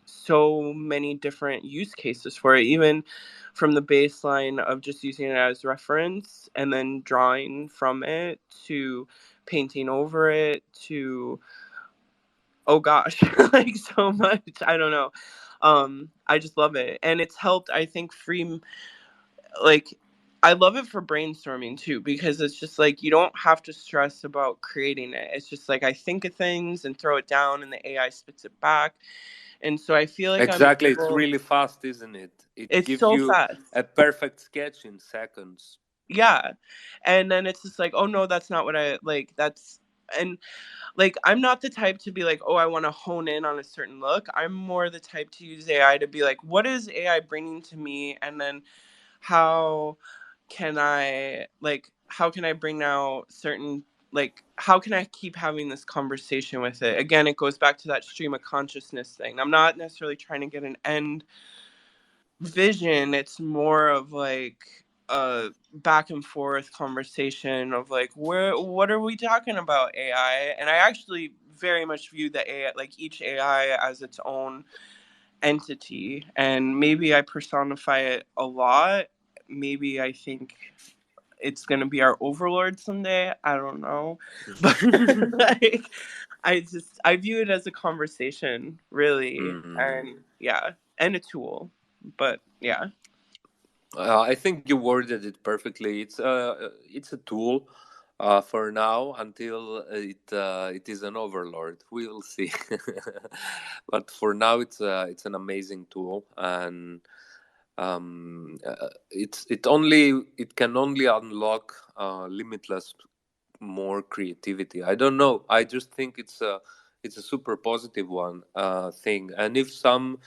so many different use cases for it, even from the baseline of just using it as reference and then drawing from it to painting over it to, oh gosh, like so much. I don't know. I just love it, and it's helped, I think, free, like, I love it for brainstorming too because it's just like you don't have to stress about creating it. It's just like I think of things and throw it down and the AI spits it back. And so I feel like I'm Exactly, it's able, really fast, isn't it? It it's gives so you fast. a perfect sketch in seconds. Yeah. And then it's just like, oh no, that's not what I like. That's, and like I'm not the type to be like, oh, I want to hone in on a certain look. I'm more the type to use AI to be like, what is AI bringing to me? And then how can I like, how can I bring out certain, like how can I keep having this conversation with it? Again, it goes back to that stream of consciousness thing. I'm not necessarily trying to get an end vision. It's more of like a back and forth conversation of like, where, what are we talking about AI? And I actually very much view the AI, like each AI as its own entity, and maybe I personify it a lot. Maybe I think it's going to be our overlord someday. I don't know. But like I view it as a conversation, really. Mm. And yeah, and a tool. But yeah. I think you worded it perfectly. It's a tool for now until it is an overlord. We will see. But for now, it's an amazing tool, and it can only unlock limitless more creativity. I don't know. I just think it's a super positive one thing. And if some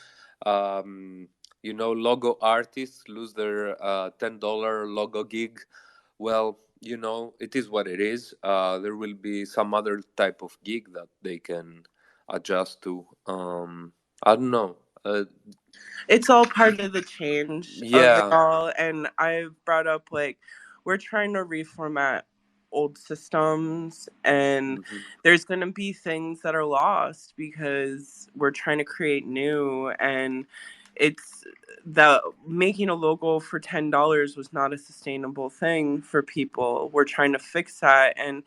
um, logo artists lose their $10 logo gig, well, it is what it is. There will be some other type of gig that they can adjust to. I don't know. It's all part of the change of it Yeah. all. And I've brought up like we're trying to reformat old systems, and Mhm. there's going to be things that are lost because we're trying to create new. And it's the making a logo for $10 was not a sustainable thing for people. We're trying to fix that. And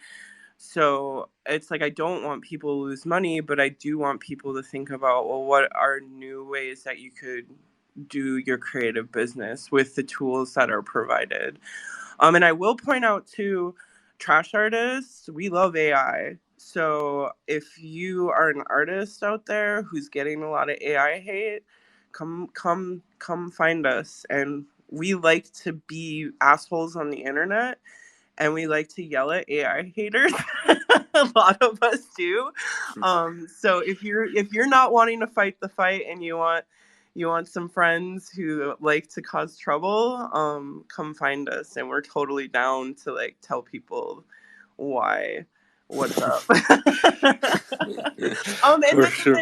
so it's like I don't want people to lose money, but I do want people to think about, well, what are new ways that you could do your creative business with the tools that are provided. And I will point out too, trash artists, we love AI. So if you are an artist out there who's getting a lot of AI hate, come find us. And we like to be assholes on the internet, and we like to yell at AI haters. A lot of us do. So if you're not wanting to fight the fight and you want some friends who like to cause trouble, come find us, and we're totally down to like tell people why what's up. And For sure.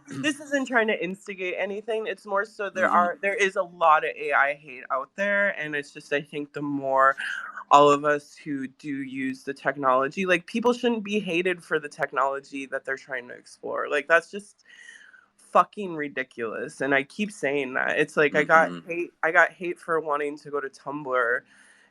this isn't trying to instigate anything. It's more so Hmm. there is a lot of AI hate out there, and it's just, I think, the more all of us who do use the technology, like, people shouldn't be hated for the technology that they're trying to explore. Like, that's just fucking ridiculous. And I keep saying that. It's like Hmm. I got hate for wanting to go to Tumblr,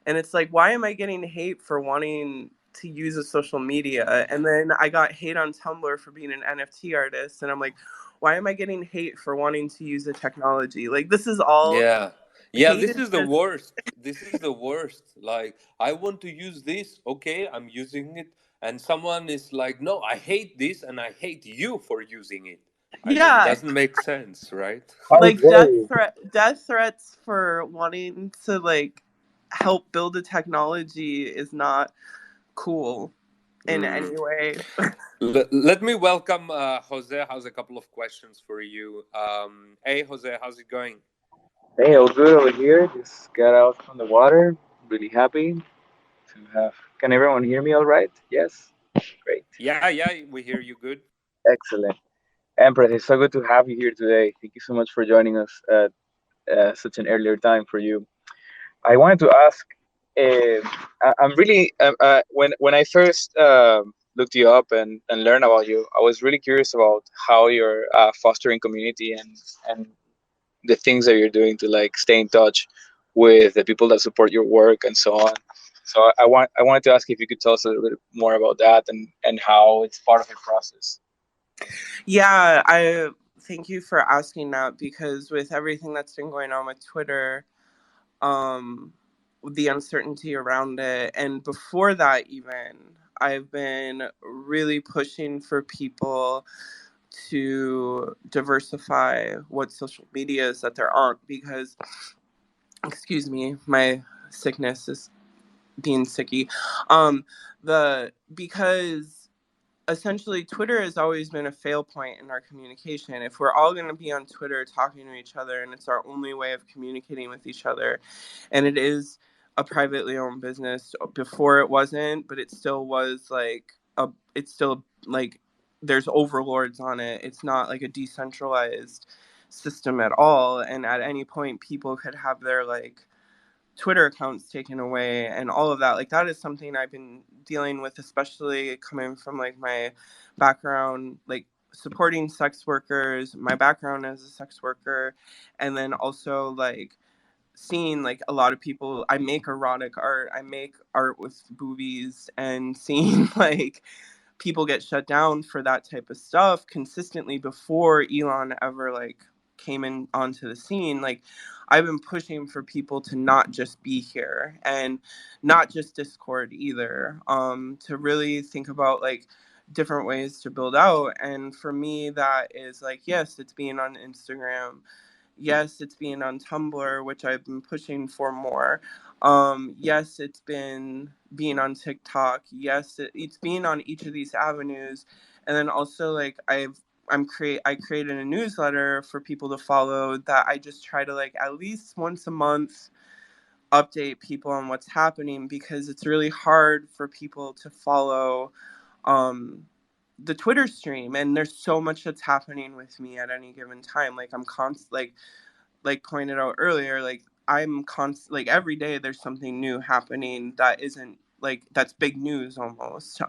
and it's like, why am I getting hate for wanting to use a social media? And then I got hate on Tumblr for being an NFT artist, and I'm like, why am I getting hate for wanting to use the technology? Like, this is all Yeah. Yeah, hate this is is the just worst. This is the worst. Like, I want to use this, okay, I'm using it, and someone is like, no, I hate this and I hate you for using it. I mean, yeah, doesn't make sense, right? I like agree. death threats for wanting to like help build a technology is not cool in Mm. any way. Let me welcome Jose. Has a couple of questions for you. Hey, Jose, how's it going? Hey, all good over here. Just got out from the water. Really happy to have. Can everyone hear me all right? Yes? Great. Yeah, yeah, we hear you good. Excellent. Empress, it's so good to have you here today. Thank you so much for joining us at such an earlier time for you. I wanted to ask. I'm really when I first looked you up and learned about you, I was really curious about how you're fostering community and the things that you're doing to like stay in touch with the people that support your work and so on. So I wanted to ask if you could tell us a little bit more about that and how it's part of your process. Yeah, I thank you for asking that, because with everything that's been going on with Twitter, um the uncertainty around it, and before that even, I've been really pushing for people to diversify what social media is that there aren't, because, excuse me, my sickness is being sicky. The Because essentially Twitter has always been a fail point in our communication. If we're all going to be on Twitter talking to each other, and it's our only way of communicating with each other, and it is a privately owned business. Before it wasn't, but it still was like it's still like there's overlords on it. It's not like a decentralized system at all, and at any point people could have their like Twitter accounts taken away and all of that. Like, that is something I've been dealing with, especially coming from like my background, like supporting sex workers, my background as a sex worker, and then also like seeing like a lot of people. I make erotic art, I make art with boobies, and seeing like people get shut down for that type of stuff consistently before Elon ever like came in onto the scene. Like, I've been pushing for people to not just be here, and not just Discord either, to really think about like different ways to build out. And for me, that is like, yes, it's being on Instagram, yes, it's being on Tumblr, which I've been pushing for more. Yes, it's been being on TikTok. Yes, it's being on each of these avenues. And then also like I created a newsletter for people to follow, that I just try to like at least once a month update people on what's happening, because it's really hard for people to follow um the Twitter stream, and there's so much that's happening with me at any given time. Like, I'm const like pointed out earlier, like like every day there's something new happening that isn't like that's big news almost.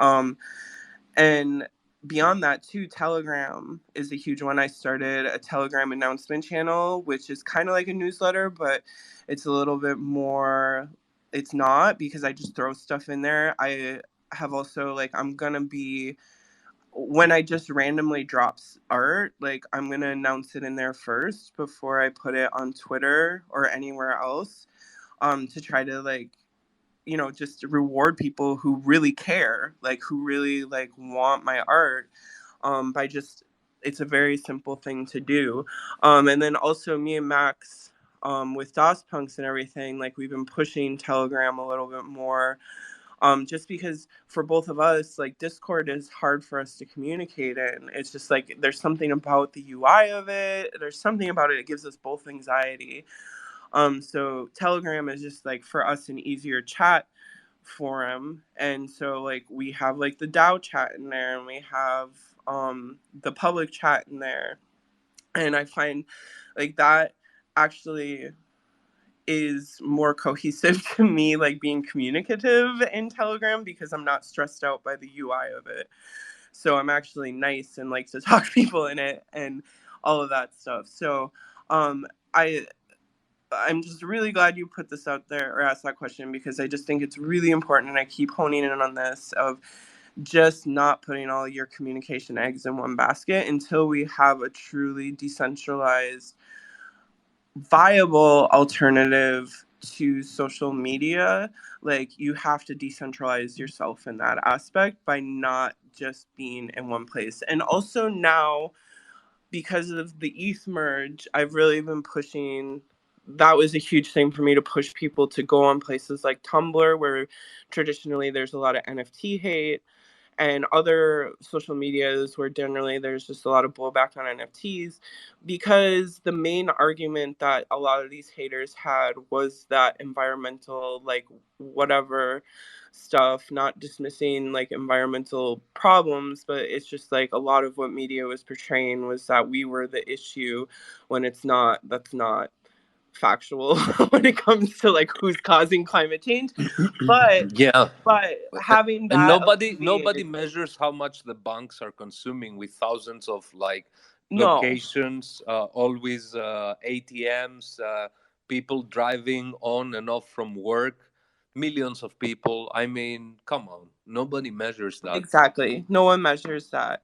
And beyond that too, Telegram is a huge one. I started a Telegram announcement channel, which is kind of like a newsletter, but it's a little bit more. It's not, because I just throw stuff in there. I have also like I'm gonna be when I just randomly drops art, like I'm gonna announce it in there first before I put it on Twitter or anywhere else, to try to like, you know, just reward people who really care, like who really like want my art, by just, it's a very simple thing to do. And then also me and Max, with DOS Punks and everything, like we've been pushing Telegram a little bit more, just because for both of us, like Discord is hard for us to communicate in. It's just like there's something about the UI of it. There's something about it. It gives us both anxiety. So Telegram is just like for us an easier chat forum, and so like we have like the DAO chat in there, and we have the public chat in there, and I find like that actually is more cohesive to me, like being communicative in Telegram, because I'm not stressed out by the UI of it. So I'm actually nice and like to talk to people in it and all of that stuff. So um I I'm just really glad you put this out there or asked that question, because I just think it's really important, and I keep honing in on this of just not putting all your communication eggs in one basket until we have a truly decentralized, viable alternative to social media. Like you have to decentralize yourself in that aspect by not just being in one place. And also now, because of the ETH merge, I've really been pushing. That was a huge thing for me, to push people to go on places like Tumblr, where traditionally there's a lot of NFT hate, and other social medias where generally there's just a lot of blowback on NFTs, because the main argument that a lot of these haters had was that environmental, like whatever stuff, not dismissing like environmental problems, but it's just like a lot of what media was portraying was that we were the issue, when it's not. That's not factual when it comes to like who's causing climate change. but Yeah. but having And that nobody alleviated. measures how much the banks are consuming, with thousands of like No, locations, always ATMs, people driving on and off from work, millions of people. I mean, come on, nobody measures that. exactly. No one measures that.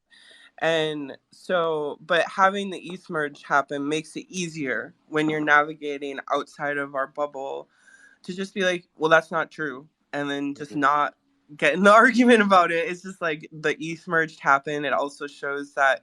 And so, but having the ETH merge happen makes it easier when you're navigating outside of our bubble, to just be like, well, that's not true. And then just Mhm. not get in the argument about it. It's just like the ETH merge happened. It also shows that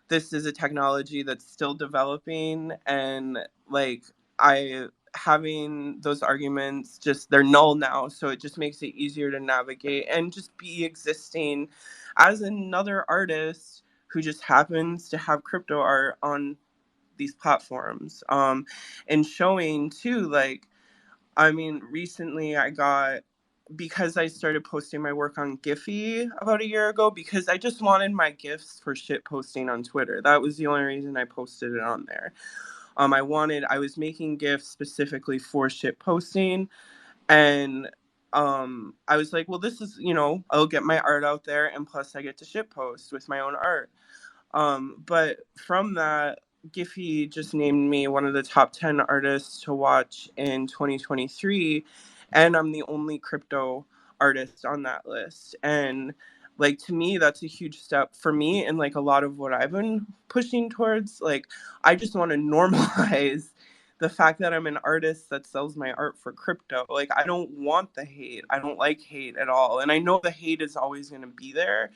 this is a technology that's still developing, and like I having those arguments, just they're null now, so it just makes it easier to navigate and just be existing as another artist who just happens to have crypto art on these platforms, and showing too, like, I mean, recently I got, because I started posting my work on Giphy about a year ago, because I just wanted my GIFs for shit posting on Twitter. That was the only reason I posted it on there. I was making GIFs specifically for shit posting, and I was like, well, this is, you know, I'll get my art out there, and plus I get to shit post with my own art. But from that, Giphy just named me one of the top 10 artists to watch in 2023. And I'm the only crypto artist on that list. And like, to me, that's a huge step for me. And like a lot of what I've been pushing towards, like, I just want to normalize the fact that I'm an artist that sells my art for crypto. Like, I don't want the hate. I don't like hate at all. And I know the hate is always going to be there,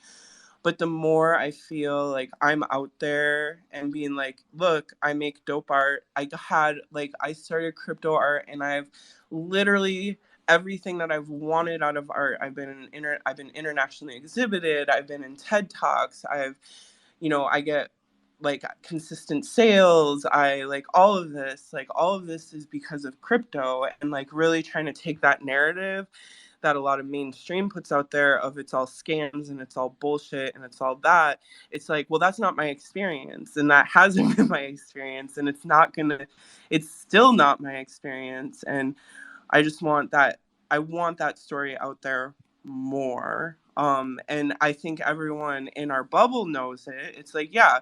but the more I feel like I'm out there and being like, look, I make dope art. I started crypto art, and I've literally everything that I've wanted out of art. I've been internationally exhibited. I've been in TED Talks. I get like consistent sales. I like all of this. Like all of this is because of crypto, and like really trying to take that narrative that a lot of mainstream puts out there of it's all scams and it's all bullshit and it's all that. It's like, well, that's not my experience, and that hasn't been my experience, and it's still not my experience. And I just want that. I want that story out there more. And I think everyone in our bubble knows it. It's like, yeah,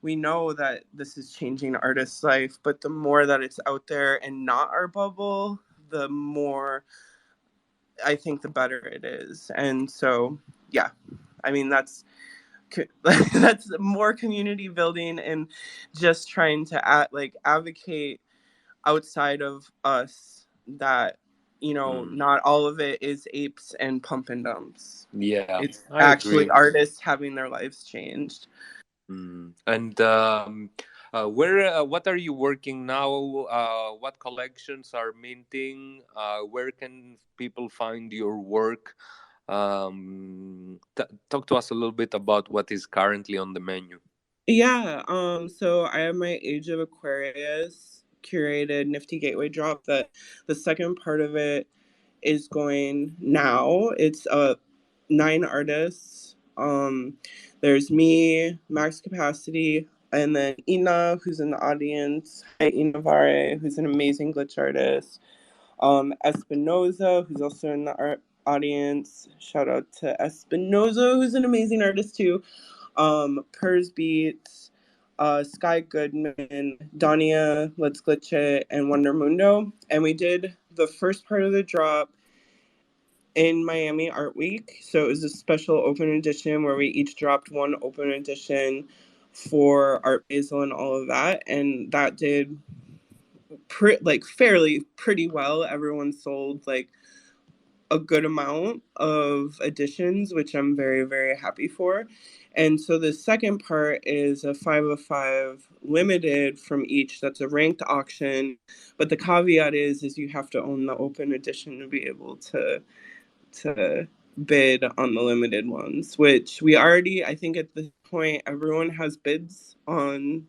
we know that this is changing artists' life, but the more that it's out there and not our bubble, the more I think the better it is. And so, yeah, I mean, that's more community building and just trying to advocate outside of us that, you know, not all of it is apes and pump and dumps. Yeah, It's I actually agree. artists having their lives changed. And what are you working now? What collections are minting? Where can people find your work? Talk to us a little bit about what is currently on the menu. Yeah, so I have my Age of Aquarius curated Nifty Gateway drop. That the second part of it is going now. It's 9 artists. There's me, Max Capacity, and then Ina, who's in the audience. Hi, Ina Vare, who's an amazing glitch artist. Espinoza, who's also in the audience. Shout out to Espinoza, who's an amazing artist too. Pers Beats, Sky Goodman, Dania, Let's Glitch It, and Wonder Mundo. And we did the first part of the drop in Miami Art Week. So it was a special open edition where we each dropped one open edition for Art Basel and all of that. And that did fairly pretty well. Everyone sold like a good amount of editions, which I'm very, very happy for. And so the second part is a 5 of 5 limited from each. That's a ranked auction. But the caveat is you have to own the open edition to be able to bid on the limited ones, which we already, I think at this point, everyone has bids on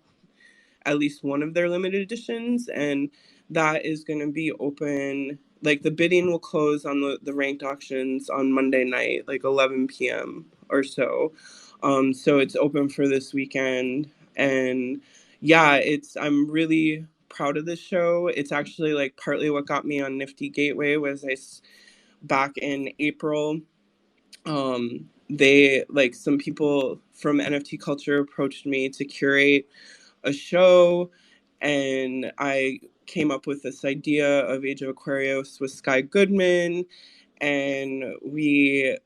at least one of their limited editions, and that is going to be open. Like the bidding will close on the ranked auctions on Monday night, like 11 p.m. or so. So it's open for this weekend, and yeah, I'm really proud of this show. It's actually like partly what got me on Nifty Gateway was back in April. They like some people from NFT culture approached me to curate a show, and I came up with this idea of Age of Aquarius with Sky Goodman, and we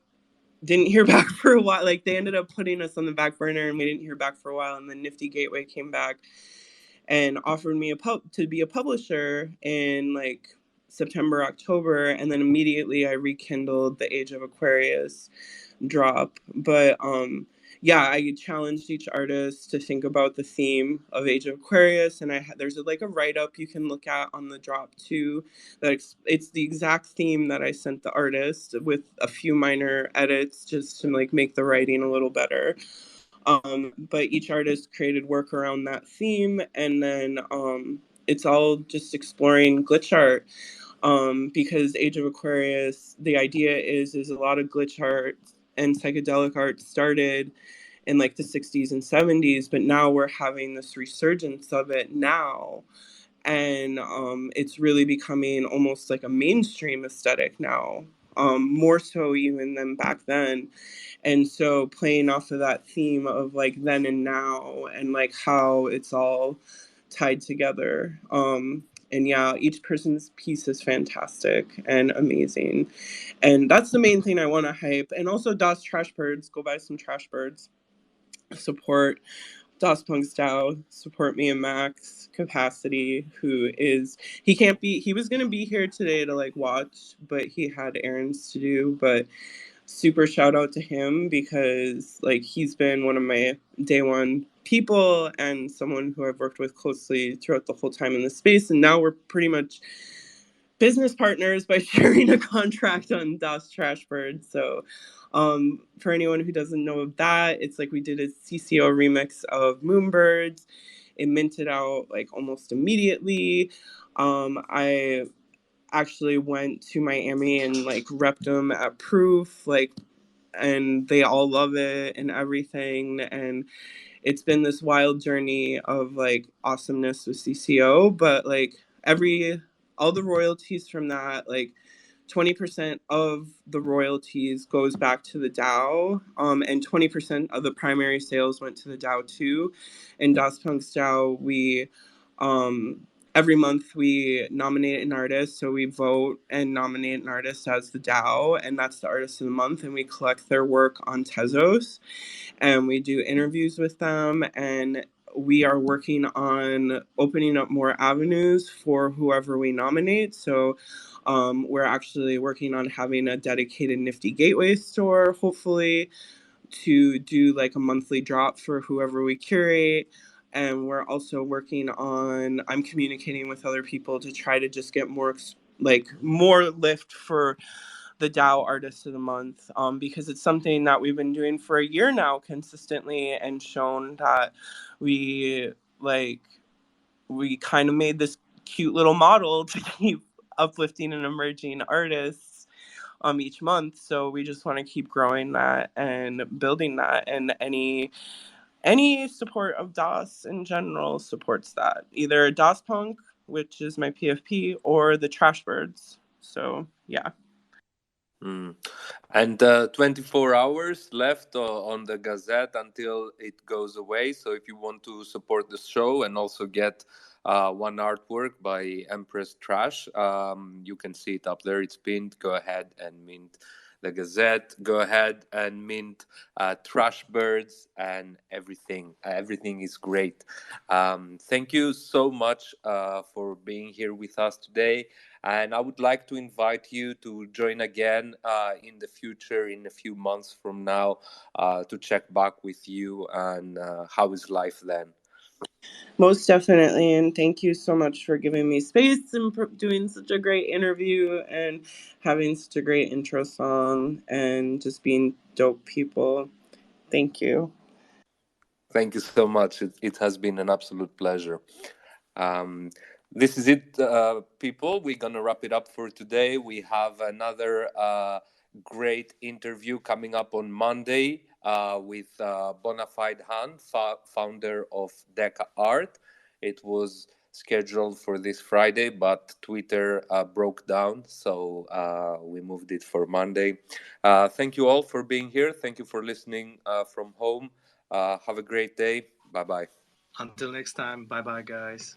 didn't hear back for a while. Like they ended up putting us on the back burner, and we didn't hear back for a while. And then Nifty Gateway came back and offered me to be a publisher in like September, October, and then immediately I rekindled the Age of Aquarius drop. But yeah, I challenged each artist to think about the theme of Age of Aquarius, and there's like a write-up you can look at on the drop too, that it's the exact theme that I sent the artist with a few minor edits just to like make the writing a little better. But each artist created work around that theme, and then it's all just exploring glitch art. Because Age of Aquarius, the idea is a lot of glitch art and psychedelic art started in like the 60s and 70s, but now we're having this resurgence of it now. And it's really becoming almost like a mainstream aesthetic now, more so even than back then. And so playing off of that theme of like then and now and like how it's all tied together. And yeah, each person's piece is fantastic and amazing. And that's the main thing I want to hype. And also Das Trash Birds, go buy some Trash Birds. Support Das Punk Style, support me and Max Capacity, he was gonna be here today to like watch, but he had errands to do. But super shout out to him because like he's been one of my day one people and someone who I've worked with closely throughout the whole time in the space, and now we're pretty much business partners by sharing a contract on Das Trash Bird. So for anyone who doesn't know of that, it's like we did a CCO remix of Moonbirds. It minted out like almost immediately. I actually went to Miami and like repped them at Proof, like, and they all love it and everything. And it's been this wild journey of like awesomeness with CCO, but like all the royalties from that, like 20% of the royalties goes back to the DAO, and 20% of the primary sales went to the DAO too. In Das Punk's DAO, we every month we nominate an artist, so we vote and nominate an artist as the DAO, and that's the artist of the month, and we collect their work on Tezos. and we do interviews with them, and we are working on opening up more avenues for whoever we nominate. So we're actually working on having a dedicated Nifty Gateway store, hopefully, to do like a monthly drop for whoever we curate. And we're also working on, I'm communicating with other people to try to just get more like more lift for the Dow Artist of the Month, because it's something that we've been doing for a year now consistently, and shown that we like we kind of made this cute little model to keep uplifting and emerging artists each month. So we just want to keep growing that and building that, and any support of DOS in general supports that. Either DOS Punk, which is my PFP, or the Trash Birds. So yeah. Mm. And 24 hours left on the Gazette until it goes away. So if you want to support the show and also get one artwork by Empress Trash, you can see it up there. It's pinned. Go ahead and mint the Gazette. Go ahead and mint Trash Birds and everything. Everything is great. Thank you so much for being here with us today. And I would like to invite you to join again in the future, in a few months from now, to check back with you and how is life then. Most definitely, and thank you so much for giving me space and doing such a great interview and having such a great intro song and just being dope people. Thank you. Thank you so much. It has been an absolute pleasure. Um, this is it, people. We're going to wrap it up for today. We have another great interview coming up on Monday with Bonafide Han, founder of Deca Art. It was scheduled for this Friday, but Twitter broke down, so we moved it for Monday. Thank you all for being here. Thank you for listening from home. Have a great day. Bye bye. Until next time, bye bye, guys.